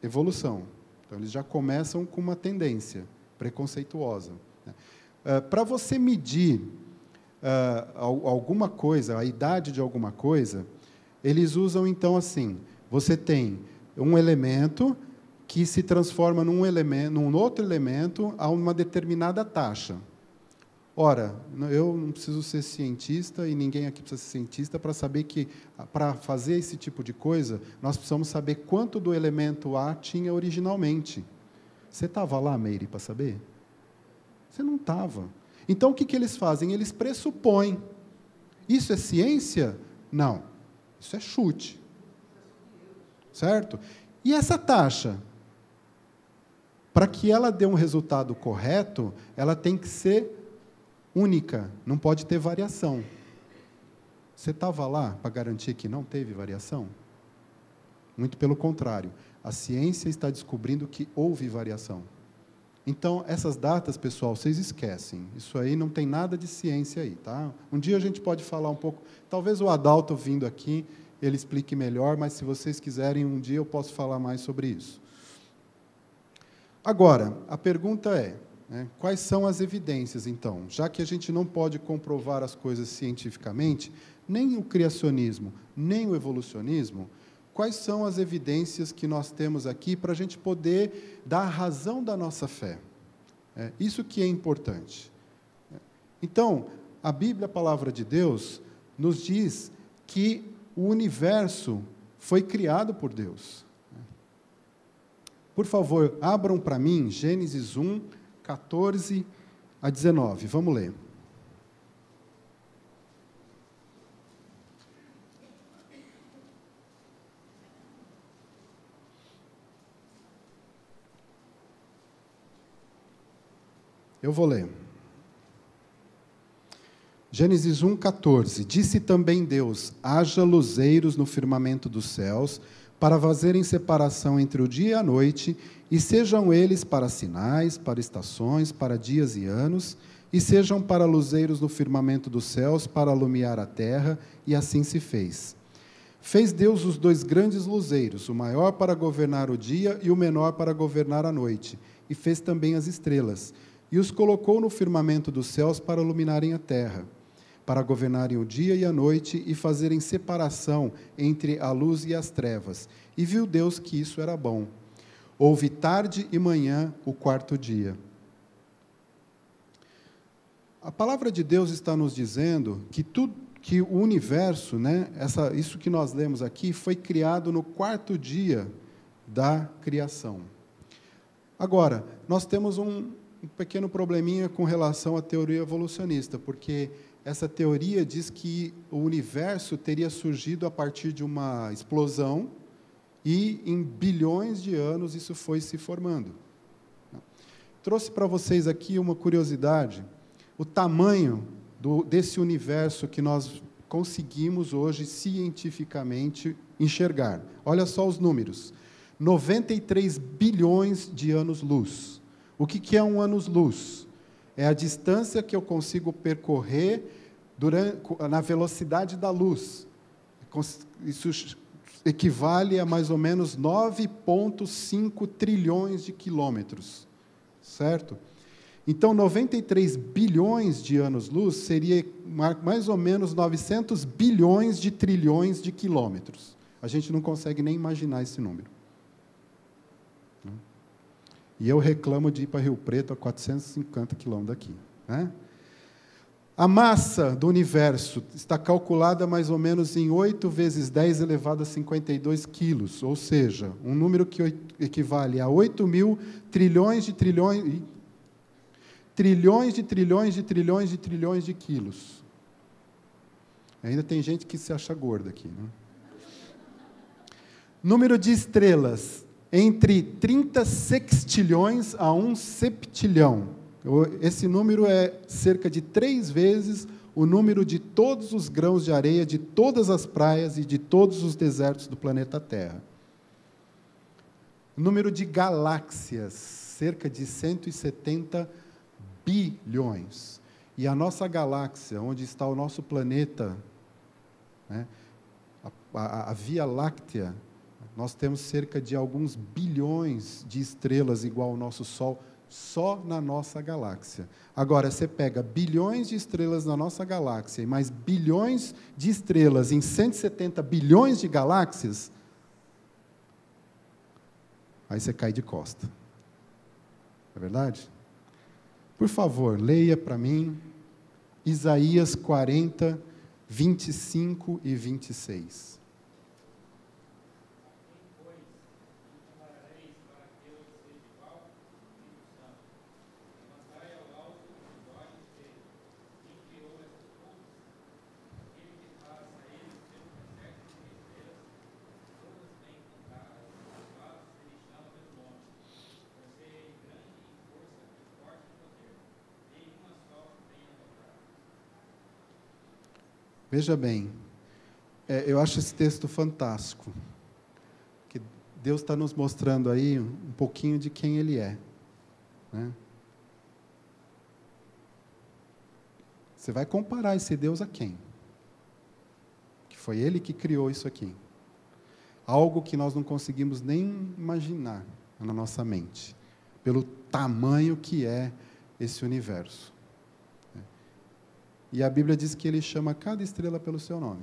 evolução. Então, eles já começam com uma tendência preconceituosa. Para você medir alguma coisa, a idade de alguma coisa, eles usam, então, assim, você tem um elemento que se transforma num outro elemento a uma determinada taxa. Ora, eu não preciso ser cientista, e ninguém aqui precisa ser cientista, para saber que, para fazer esse tipo de coisa, nós precisamos saber quanto do elemento A tinha originalmente. Você estava lá, Meire, para saber? Você não estava. Então, o que eles fazem? Eles pressupõem. Isso é ciência? Não. Isso é chute. Certo? E essa taxa? Para que ela dê um resultado correto, ela tem que ser única, não pode ter variação. Você estava lá para garantir que não teve variação? Muito pelo contrário. A ciência está descobrindo que houve variação. Então, essas datas, pessoal, vocês esquecem. Isso aí não tem nada de ciência aí, tá? Um dia a gente pode falar um pouco, talvez o Adalto vindo aqui, ele explique melhor, mas se vocês quiserem, um dia eu posso falar mais sobre isso. Agora, a pergunta é, quais são as evidências, então? Já que a gente não pode comprovar as coisas cientificamente, nem o criacionismo, nem o evolucionismo, quais são as evidências que nós temos aqui para a gente poder dar a razão da nossa fé? Isso que é importante. Então, a Bíblia, a Palavra de Deus, nos diz que o universo foi criado por Deus. Por favor, abram para mim Gênesis 1, 14 a 19. Vamos ler. Eu vou ler. Gênesis 1:14. Disse também Deus: haja luzeiros no firmamento dos céus, para fazerem separação entre o dia e a noite, e sejam eles para sinais, para estações, para dias e anos, e sejam para luzeiros no firmamento dos céus, para alumiar a terra, e assim se fez. Fez Deus os 2 grandes luzeiros, o maior para governar o dia e o menor para governar a noite, e fez também as estrelas, e os colocou no firmamento dos céus para iluminarem a terra, para governarem o dia e a noite e fazerem separação entre a luz e as trevas. E viu Deus que isso era bom. Houve tarde e manhã o 4º dia. A palavra de Deus está nos dizendo que o universo, né, isso que nós lemos aqui, foi criado no 4º dia da criação. Agora, nós temos um pequeno probleminha com relação à teoria evolucionista, porque essa teoria diz que o universo teria surgido a partir de uma explosão e, em bilhões de anos, isso foi se formando. Trouxe para vocês aqui uma curiosidade. O tamanho desse universo que nós conseguimos hoje cientificamente enxergar. Olha só os números. 93 bilhões de anos-luz. O que é um anos-luz? É a distância que eu consigo percorrer na velocidade da luz. Isso equivale a mais ou menos 9,5 trilhões de quilômetros. Certo? Então, 93 bilhões de anos-luz seria mais ou menos 900 bilhões de trilhões de quilômetros. A gente não consegue nem imaginar esse número. E eu reclamo de ir para Rio Preto a 450 quilômetros daqui. Né? A massa do universo está calculada mais ou menos em 8 vezes 10 elevado a 52 quilos, ou seja, um número que equivale a 8.000 trilhões de trilhões... trilhões de trilhões de trilhões de trilhões de quilos. Ainda tem gente que se acha gorda aqui. Né? Número de estrelas, entre 30 sextilhões a 1 septilhão. Esse número é cerca de 3 vezes o número de todos os grãos de areia, de todas as praias e de todos os desertos do planeta Terra. O número de galáxias, cerca de 170 bilhões. E a nossa galáxia, onde está o nosso planeta, né, a Via Láctea, nós temos cerca de alguns bilhões de estrelas igual ao nosso Sol, só na nossa galáxia. Agora, você pega bilhões de estrelas na nossa galáxia e mais bilhões de estrelas em 170 bilhões de galáxias, aí você cai de costa. É verdade? Por favor, leia para mim Isaías 40, 25 e 26. Veja bem, eu acho esse texto fantástico, que Deus está nos mostrando aí um pouquinho de quem Ele é. Né? Você vai comparar esse Deus a quem? Que foi Ele que criou isso aqui. Algo que nós não conseguimos nem imaginar na nossa mente, pelo tamanho que é esse universo. E a Bíblia diz que Ele chama cada estrela pelo seu nome.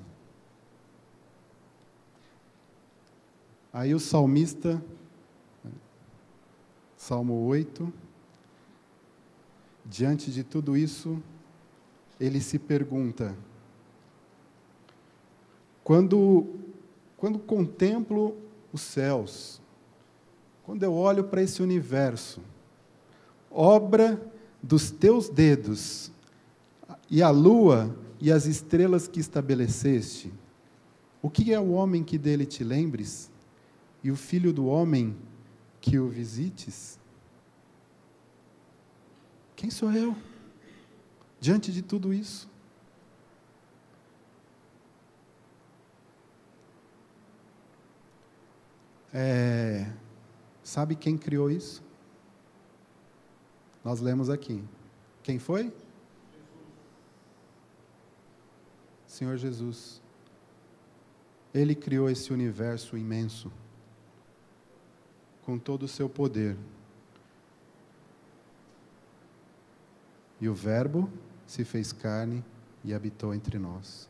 Aí o salmista, Salmo 8, diante de tudo isso, ele se pergunta, quando contemplo os céus, quando eu olho para esse universo, obra dos teus dedos, e a lua e as estrelas que estabeleceste, o que é o homem que dele te lembres? E o filho do homem que o visites? Quem sou eu? Diante de tudo isso. Sabe quem criou isso? Nós lemos aqui. Quem foi? Senhor Jesus. Ele criou esse universo imenso, com todo o seu poder. E o Verbo se fez carne e habitou entre nós.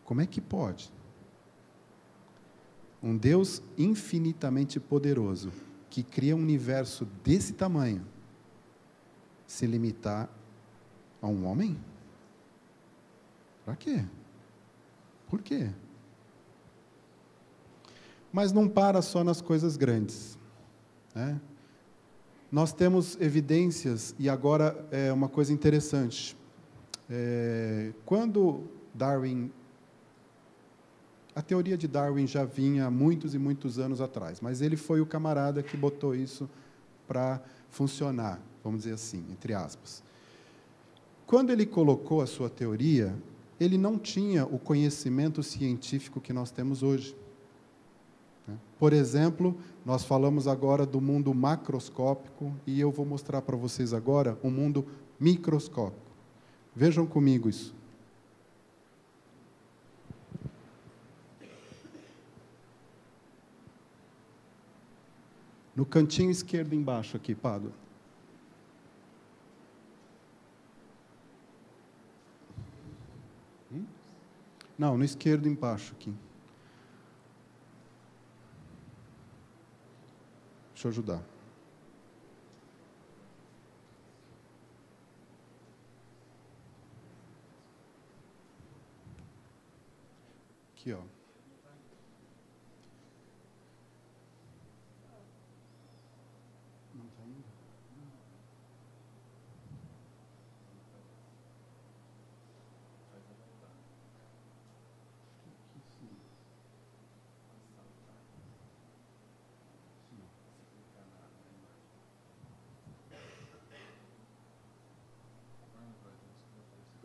Como é que pode um Deus infinitamente poderoso, que cria um universo desse tamanho, se limitar a um homem? Para quê? Por quê? Mas não para só nas coisas grandes, né? Nós temos evidências, e agora é uma coisa interessante. Quando Darwin... A teoria de Darwin já vinha há muitos e muitos anos atrás, mas ele foi o camarada que botou isso para funcionar, vamos dizer assim, entre aspas. Quando ele colocou a sua teoria, ele não tinha o conhecimento científico que nós temos hoje. Por exemplo, nós falamos agora do mundo macroscópico, e eu vou mostrar para vocês agora o mundo microscópico. Vejam comigo isso. No cantinho esquerdo embaixo aqui, Pádua. Não, no esquerdo embaixo aqui. Deixa eu ajudar. Aqui, ó. Não está indo?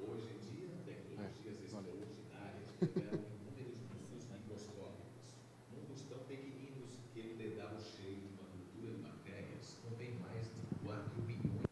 Hoje em dia, tecnologias extraordinárias revelam inúmeros mundos microscópicos. Mundos tão pequeninos que no dedal cheio de uma cultura de bactérias contém mais de 4 bilhões.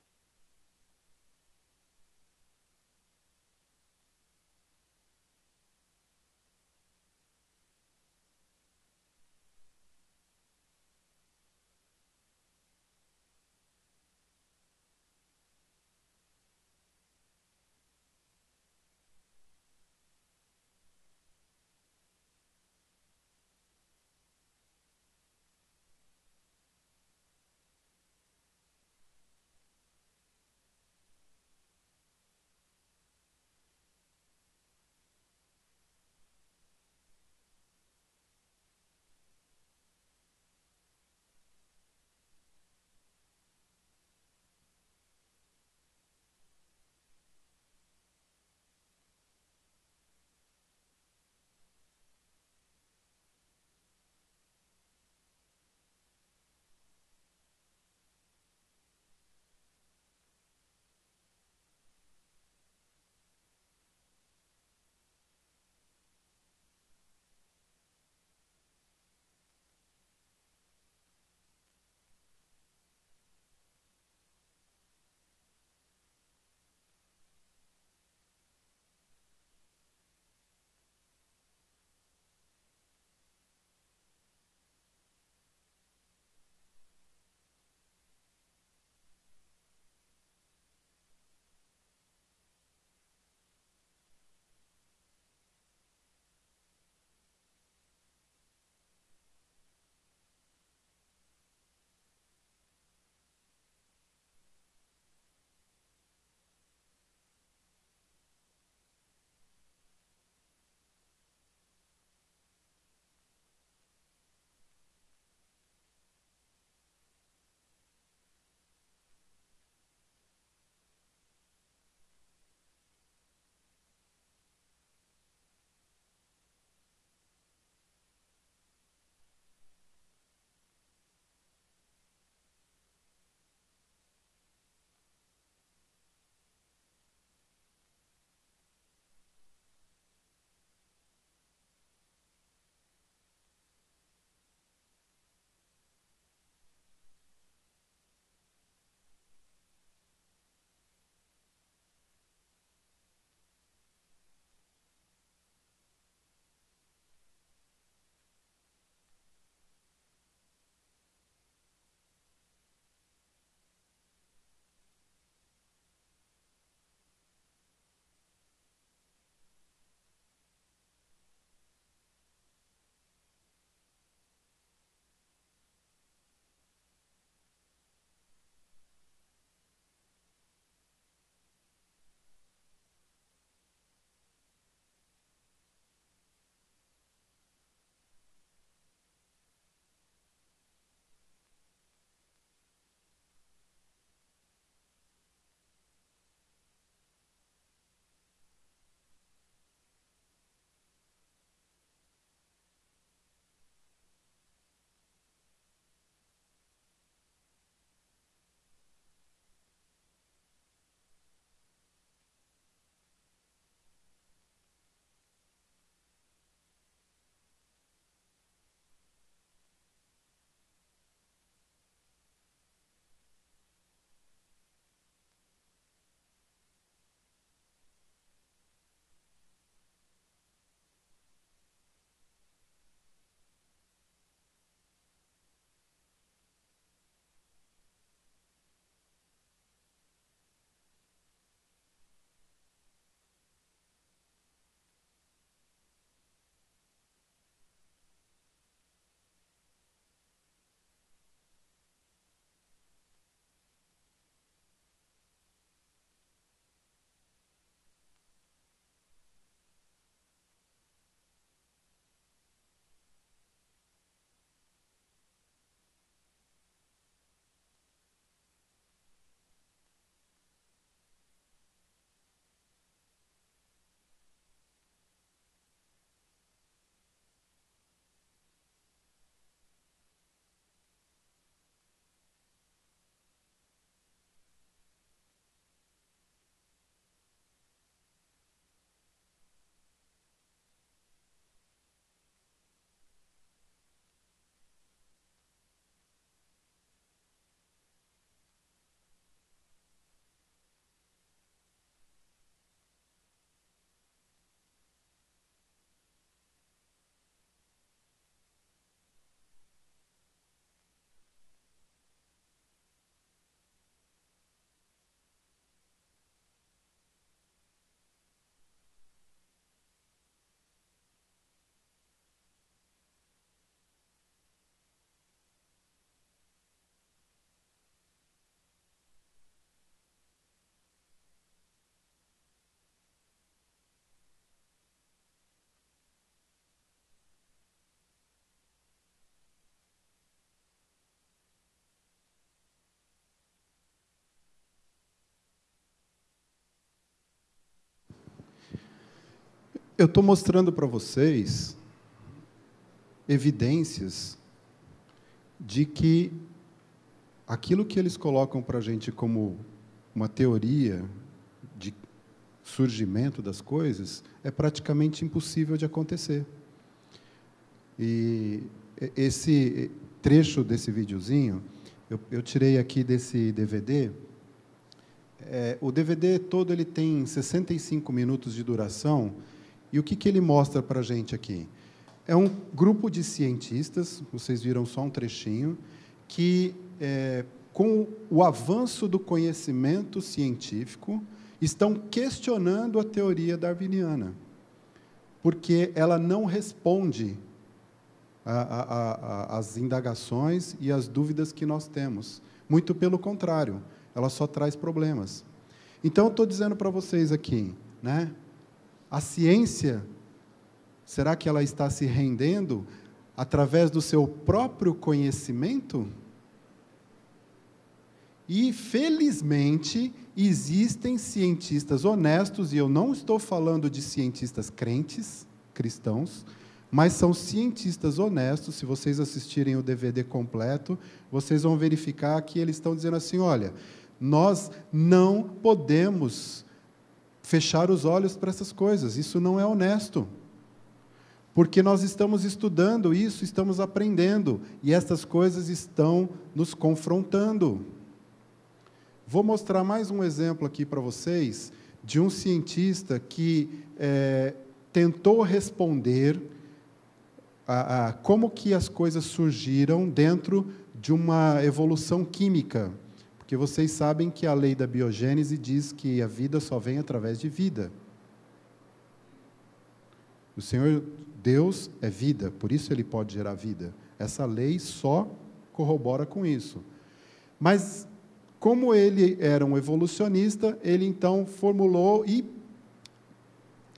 Eu estou mostrando para vocês evidências de que aquilo que eles colocam para a gente como uma teoria de surgimento das coisas é praticamente impossível de acontecer. E esse trecho desse videozinho, eu tirei aqui desse DVD. O DVD todo ele tem 65 minutos de duração, e o que ele mostra para a gente aqui? É um grupo de cientistas, vocês viram só um trechinho, que, com o avanço do conhecimento científico, estão questionando a teoria darwiniana, porque ela não responde às indagações e às dúvidas que nós temos. Muito pelo contrário, ela só traz problemas. Então, eu estou dizendo para vocês aqui, né? A ciência, será que ela está se rendendo através do seu próprio conhecimento? E, felizmente, existem cientistas honestos, e eu não estou falando de cientistas crentes, cristãos, mas são cientistas honestos. Se vocês assistirem o DVD completo, vocês vão verificar que eles estão dizendo assim, olha, nós não podemos fechar os olhos para essas coisas, isso não é honesto. Porque nós estamos estudando isso, estamos aprendendo, e essas coisas estão nos confrontando. Vou mostrar mais um exemplo aqui para vocês, de um cientista que tentou responder a como que as coisas surgiram dentro de uma evolução química. Porque vocês sabem que a lei da biogênese diz que a vida só vem através de vida. O Senhor Deus é vida, por isso Ele pode gerar vida. Essa lei só corrobora com isso. Mas, como ele era um evolucionista, ele então formulou e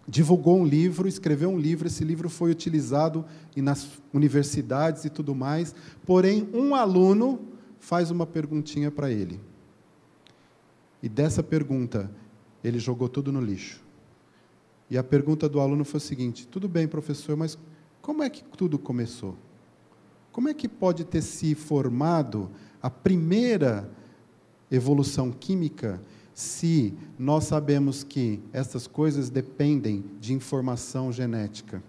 divulgou um livro, escreveu um livro. Esse livro foi utilizado nas universidades e tudo mais. Porém, um aluno faz uma perguntinha para ele. E dessa pergunta, ele jogou tudo no lixo. E a pergunta do aluno foi o seguinte: tudo bem, professor, mas como é que tudo começou? Como é que pode ter se formado a primeira evolução química se nós sabemos que essas coisas dependem de informação genética?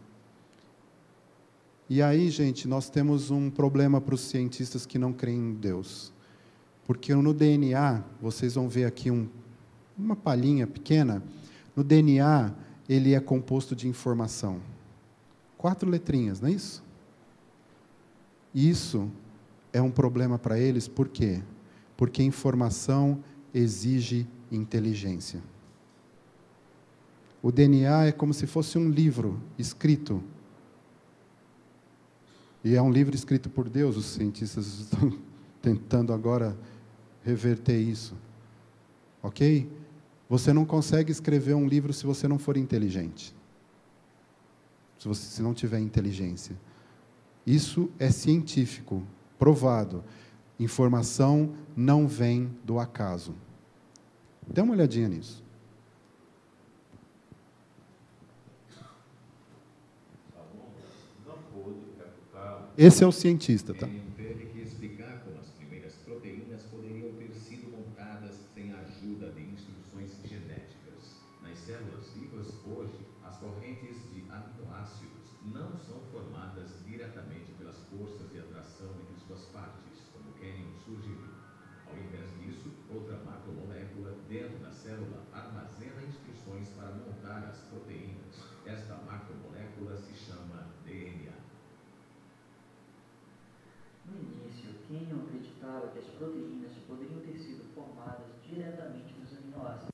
E aí, gente, nós temos um problema para os cientistas que não creem em Deus. Porque no DNA, vocês vão ver aqui uma palhinha pequena, no DNA, ele é composto de informação. 4 letrinhas, não é isso? Isso é um problema para eles, por quê? Porque informação exige inteligência. O DNA é como se fosse um livro escrito. E é um livro escrito por Deus, os cientistas estão tentando agora reverter isso. Ok? Você não consegue escrever um livro se você não for inteligente. Se não tiver inteligência. Isso é científico, provado. Informação não vem do acaso. Dê uma olhadinha nisso. Esse é o cientista, tá? Ele teve que explicar como as primeiras proteínas poderiam ter sido montadas sem a ajuda de instruções genéticas. Nas células vivas, hoje, as correntes de aminoácidos não são formadas diretamente pelas forças de atração entre suas partes, como Kenyon sugeriu. Ao invés disso, outra macromolécula dentro da célula armazena instruções para montar as proteínas. Esta macromolécula se chama DNA. No início, Kenyon acreditava que as proteínas poderiam ter sido formadas diretamente dos aminoácidos.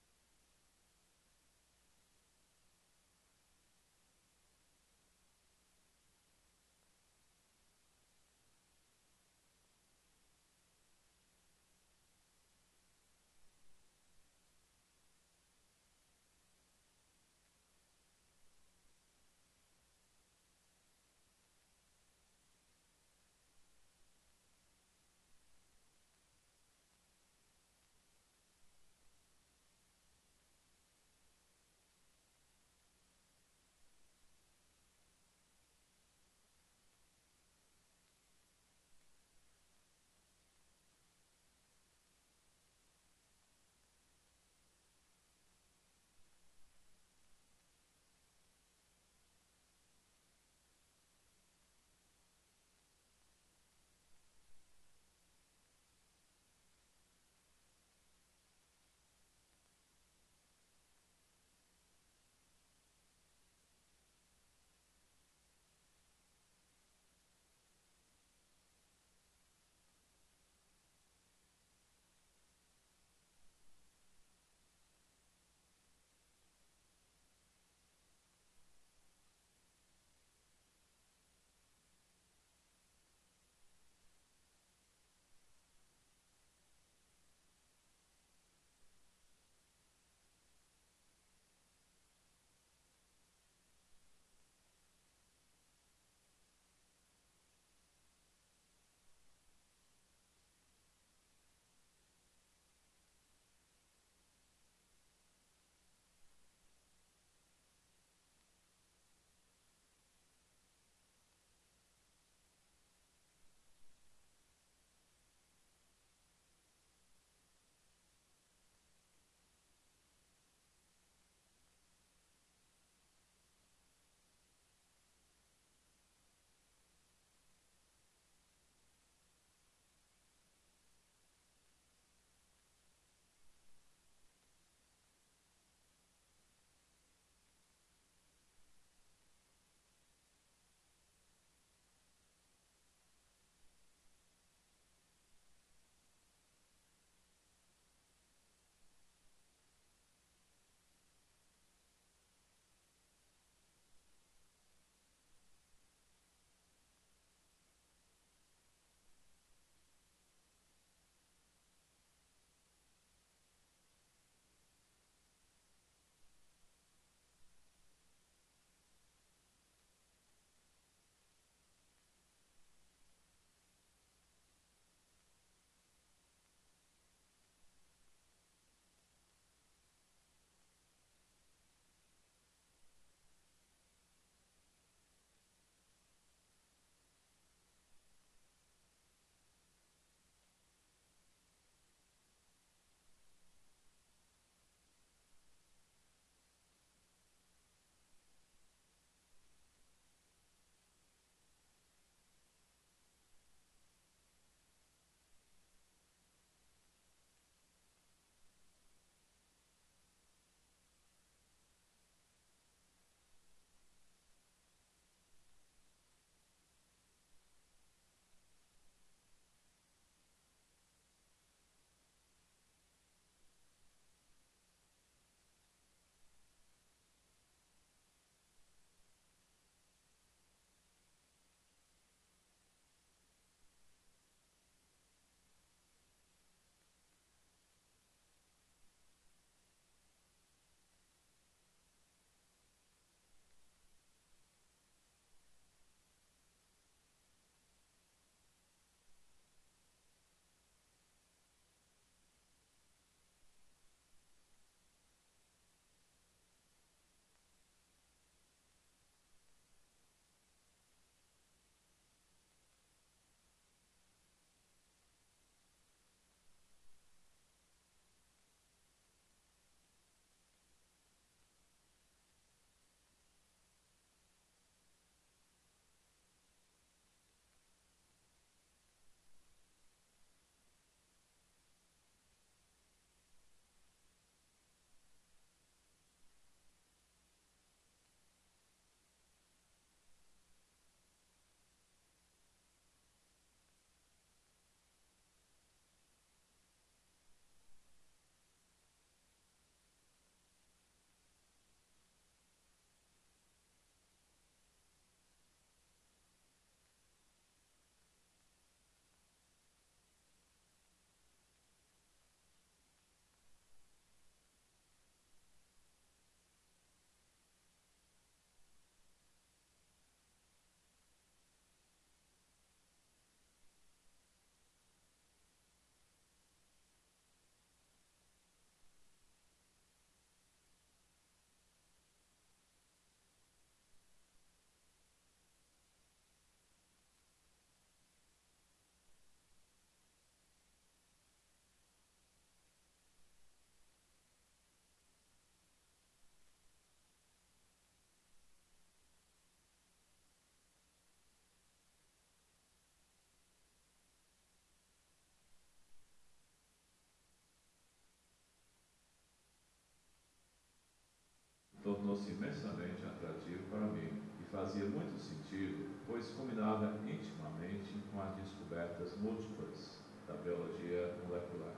tornou-se imensamente atrativo para mim e fazia muito sentido, pois combinava intimamente com as descobertas múltiplas da biologia molecular.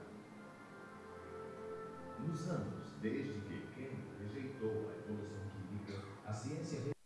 Nos anos desde que Kemp rejeitou a evolução química, a ciência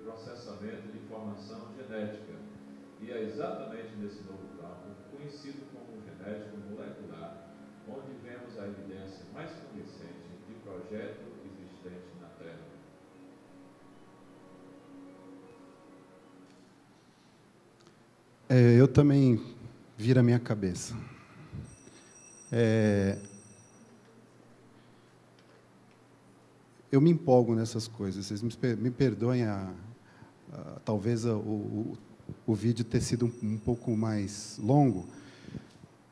processamento de informação genética. E é exatamente nesse novo campo, conhecido como genética molecular, onde vemos a evidência mais convincente de projeto existente na Terra. Eu também vira a minha cabeça. Eu me empolgo nessas coisas. Vocês me perdoem talvez o vídeo ter sido um pouco mais longo,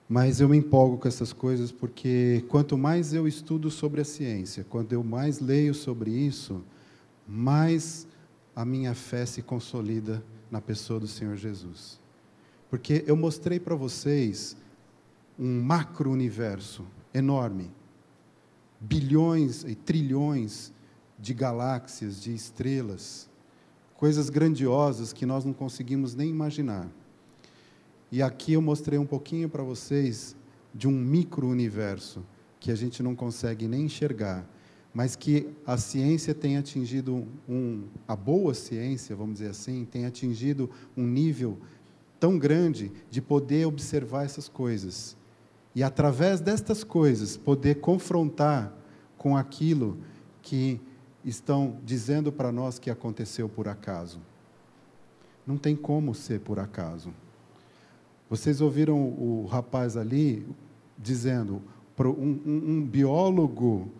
mas eu me empolgo com essas coisas porque quanto mais eu estudo sobre a ciência, quanto eu mais leio sobre isso, mais a minha fé se consolida na pessoa do Senhor Jesus. Porque eu mostrei para vocês um macro-universo enorme, bilhões e trilhões de galáxias, de estrelas, coisas grandiosas que nós não conseguimos nem imaginar. E aqui eu mostrei um pouquinho para vocês de um micro-universo que a gente não consegue nem enxergar, mas que a ciência tem atingido a boa ciência, vamos dizer assim, tem atingido um nível tão grande de poder observar essas coisas. E, através destas coisas, poder confrontar com aquilo que estão dizendo para nós que aconteceu por acaso. Não tem como ser por acaso. Vocês ouviram o rapaz ali dizendo, um biólogo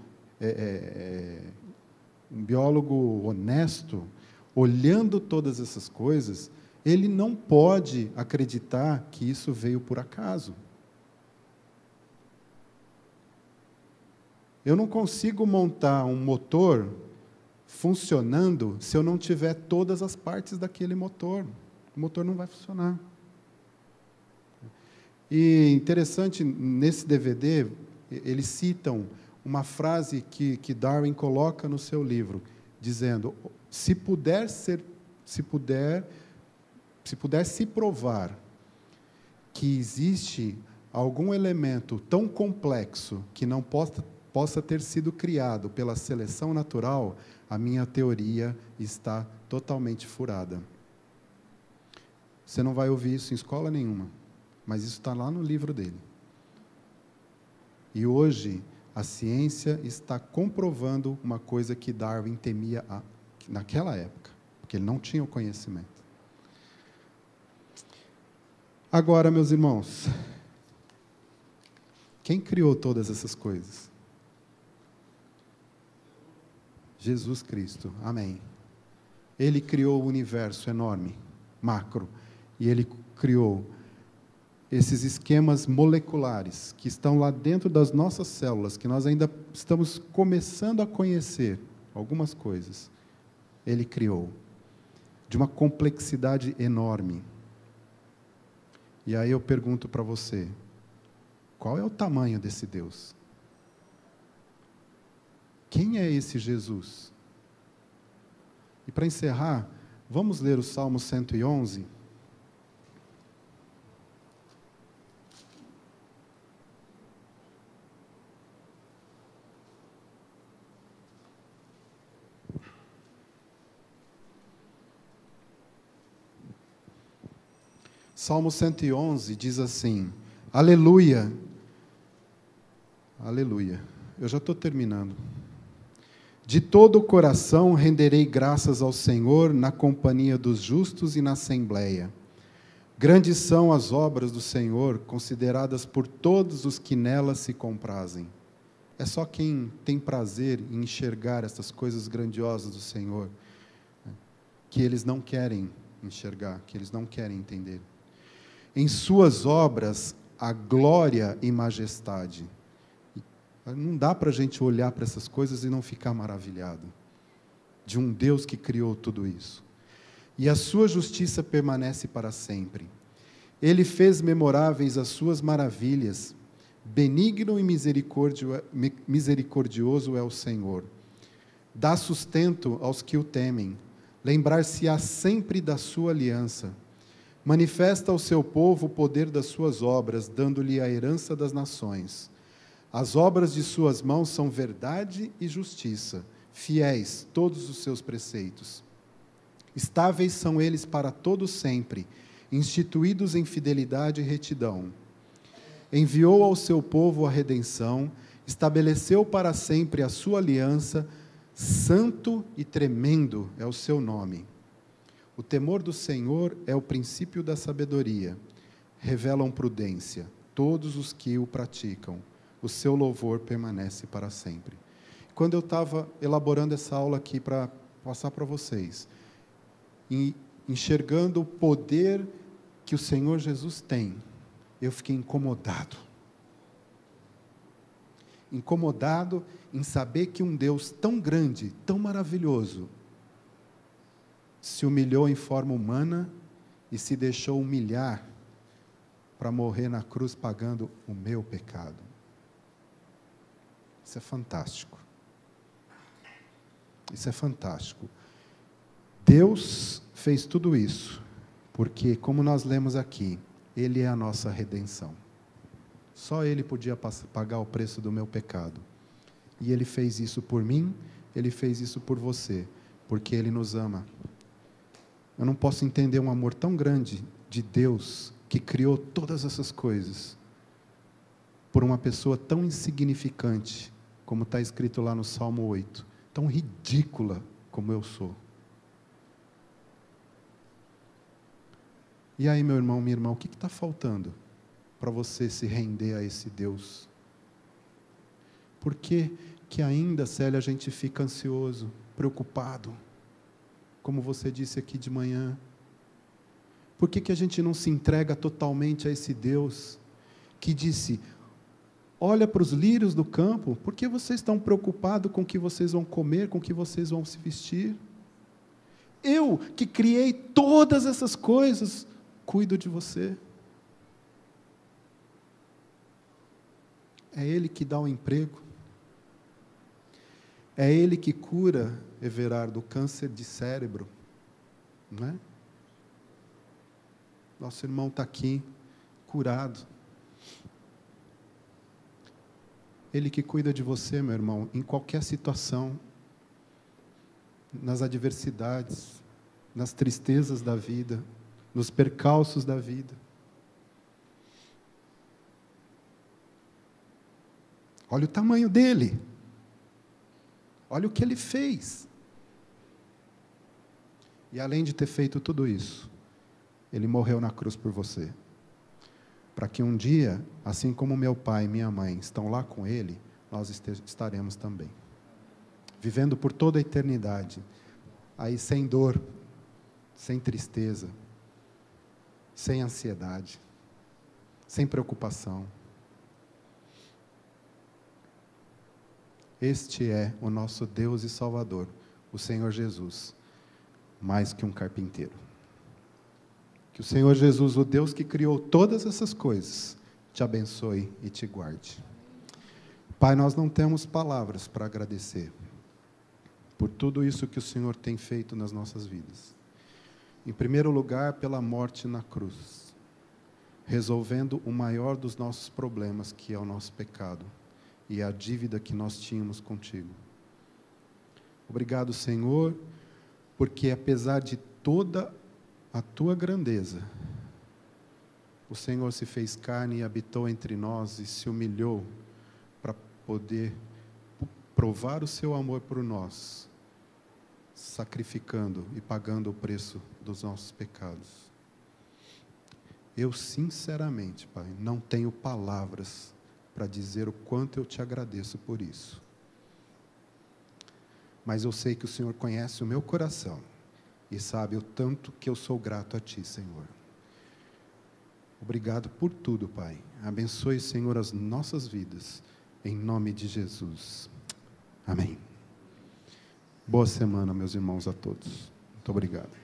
honesto, olhando todas essas coisas, ele não pode acreditar que isso veio por acaso. Eu não consigo montar um motor funcionando se eu não tiver todas as partes daquele motor. O motor não vai funcionar. E interessante, nesse DVD, eles citam uma frase que Darwin coloca no seu livro, dizendo, se puder se provar que existe algum elemento tão complexo que não possa ter sido criado pela seleção natural, a minha teoria está totalmente furada. Você não vai ouvir isso em escola nenhuma, mas isso está lá no livro dele. E hoje, a ciência está comprovando uma coisa que Darwin temia naquela época, porque ele não tinha o conhecimento. Agora, meus irmãos, quem criou todas essas coisas? Jesus Cristo, amém. Ele criou o universo enorme, macro, e Ele criou esses esquemas moleculares que estão lá dentro das nossas células, que nós ainda estamos começando a conhecer algumas coisas. Ele criou, de uma complexidade enorme. E aí eu pergunto para você, qual é o tamanho desse Deus? Quem é esse Jesus? E para encerrar, vamos ler o Salmo 111? Salmo 111 diz assim, aleluia, aleluia, eu já estou terminando. De todo o coração renderei graças ao Senhor na companhia dos justos e na assembleia. Grandes são as obras do Senhor, consideradas por todos os que nelas se comprazem. É só quem tem prazer em enxergar essas coisas grandiosas do Senhor, que eles não querem enxergar, que eles não querem entender. Em suas obras, a glória e majestade. Não dá para a gente olhar para essas coisas e não ficar maravilhado de um Deus que criou tudo isso. E a sua justiça permanece para sempre. Ele fez memoráveis as suas maravilhas. Benigno e misericordioso é o Senhor. Dá sustento aos que o temem. Lembrar-se-á sempre da sua aliança. Manifesta ao seu povo o poder das suas obras, dando-lhe a herança das nações. As obras de suas mãos são verdade e justiça, fiéis todos os seus preceitos. Estáveis são eles para todo sempre, instituídos em fidelidade e retidão. Enviou ao seu povo a redenção, estabeleceu para sempre a sua aliança, santo e tremendo é o seu nome. O temor do Senhor é o princípio da sabedoria, revelam prudência todos os que o praticam. O seu louvor permanece para sempre. Quando eu estava elaborando essa aula aqui para passar para vocês, enxergando o poder que o Senhor Jesus tem, eu fiquei incomodado. Incomodado em saber que um Deus tão grande, tão maravilhoso, se humilhou em forma humana e se deixou humilhar para morrer na cruz pagando o meu pecado. Isso é fantástico. Isso é fantástico. Deus fez tudo isso, porque, como nós lemos aqui, Ele é a nossa redenção. Só Ele podia pagar o preço do meu pecado. E Ele fez isso por mim, Ele fez isso por você, porque Ele nos ama. Eu não posso entender um amor tão grande de Deus, que criou todas essas coisas, por uma pessoa tão insignificante, como está escrito lá no Salmo 8, tão ridícula como eu sou. E aí, meu irmão, minha irmã, o que está faltando para você se render a esse Deus? Por que ainda, Célia, a gente fica ansioso, preocupado, como você disse aqui de manhã? Por que a gente não se entrega totalmente a esse Deus que disse: olha para os lírios do campo, por que vocês estão preocupados com o que vocês vão comer, com o que vocês vão se vestir? Eu, que criei todas essas coisas, cuido de você. É Ele que dá o emprego. É Ele que cura, Everardo, do câncer de cérebro. Não é? Nosso irmão está aqui, curado. Ele que cuida de você, meu irmão, em qualquer situação, nas adversidades, nas tristezas da vida, nos percalços da vida. Olha o tamanho dele. Olha o que ele fez. E além de ter feito tudo isso, Ele morreu na cruz por você. Para que um dia, assim como meu pai e minha mãe estão lá com Ele, nós estaremos também. Vivendo por toda a eternidade, aí sem dor, sem tristeza, sem ansiedade, sem preocupação. Este é o nosso Deus e Salvador, o Senhor Jesus, mais que um carpinteiro. Que o Senhor Jesus, o Deus que criou todas essas coisas, te abençoe e te guarde. Pai, nós não temos palavras para agradecer por tudo isso que o Senhor tem feito nas nossas vidas. Em primeiro lugar, pela morte na cruz, resolvendo o maior dos nossos problemas, que é o nosso pecado e a dívida que nós tínhamos contigo. Obrigado, Senhor, porque apesar de toda a tua grandeza, o Senhor se fez carne e habitou entre nós e se humilhou para poder provar o seu amor por nós, sacrificando e pagando o preço dos nossos pecados. Eu, sinceramente, Pai, não tenho palavras para dizer o quanto eu te agradeço por isso. Mas eu sei que o Senhor conhece o meu coração e sabe o tanto que eu sou grato a Ti, Senhor. Obrigado por tudo, Pai. Abençoe, Senhor, as nossas vidas, em nome de Jesus. Amém. Boa semana, meus irmãos, a todos. Muito obrigado.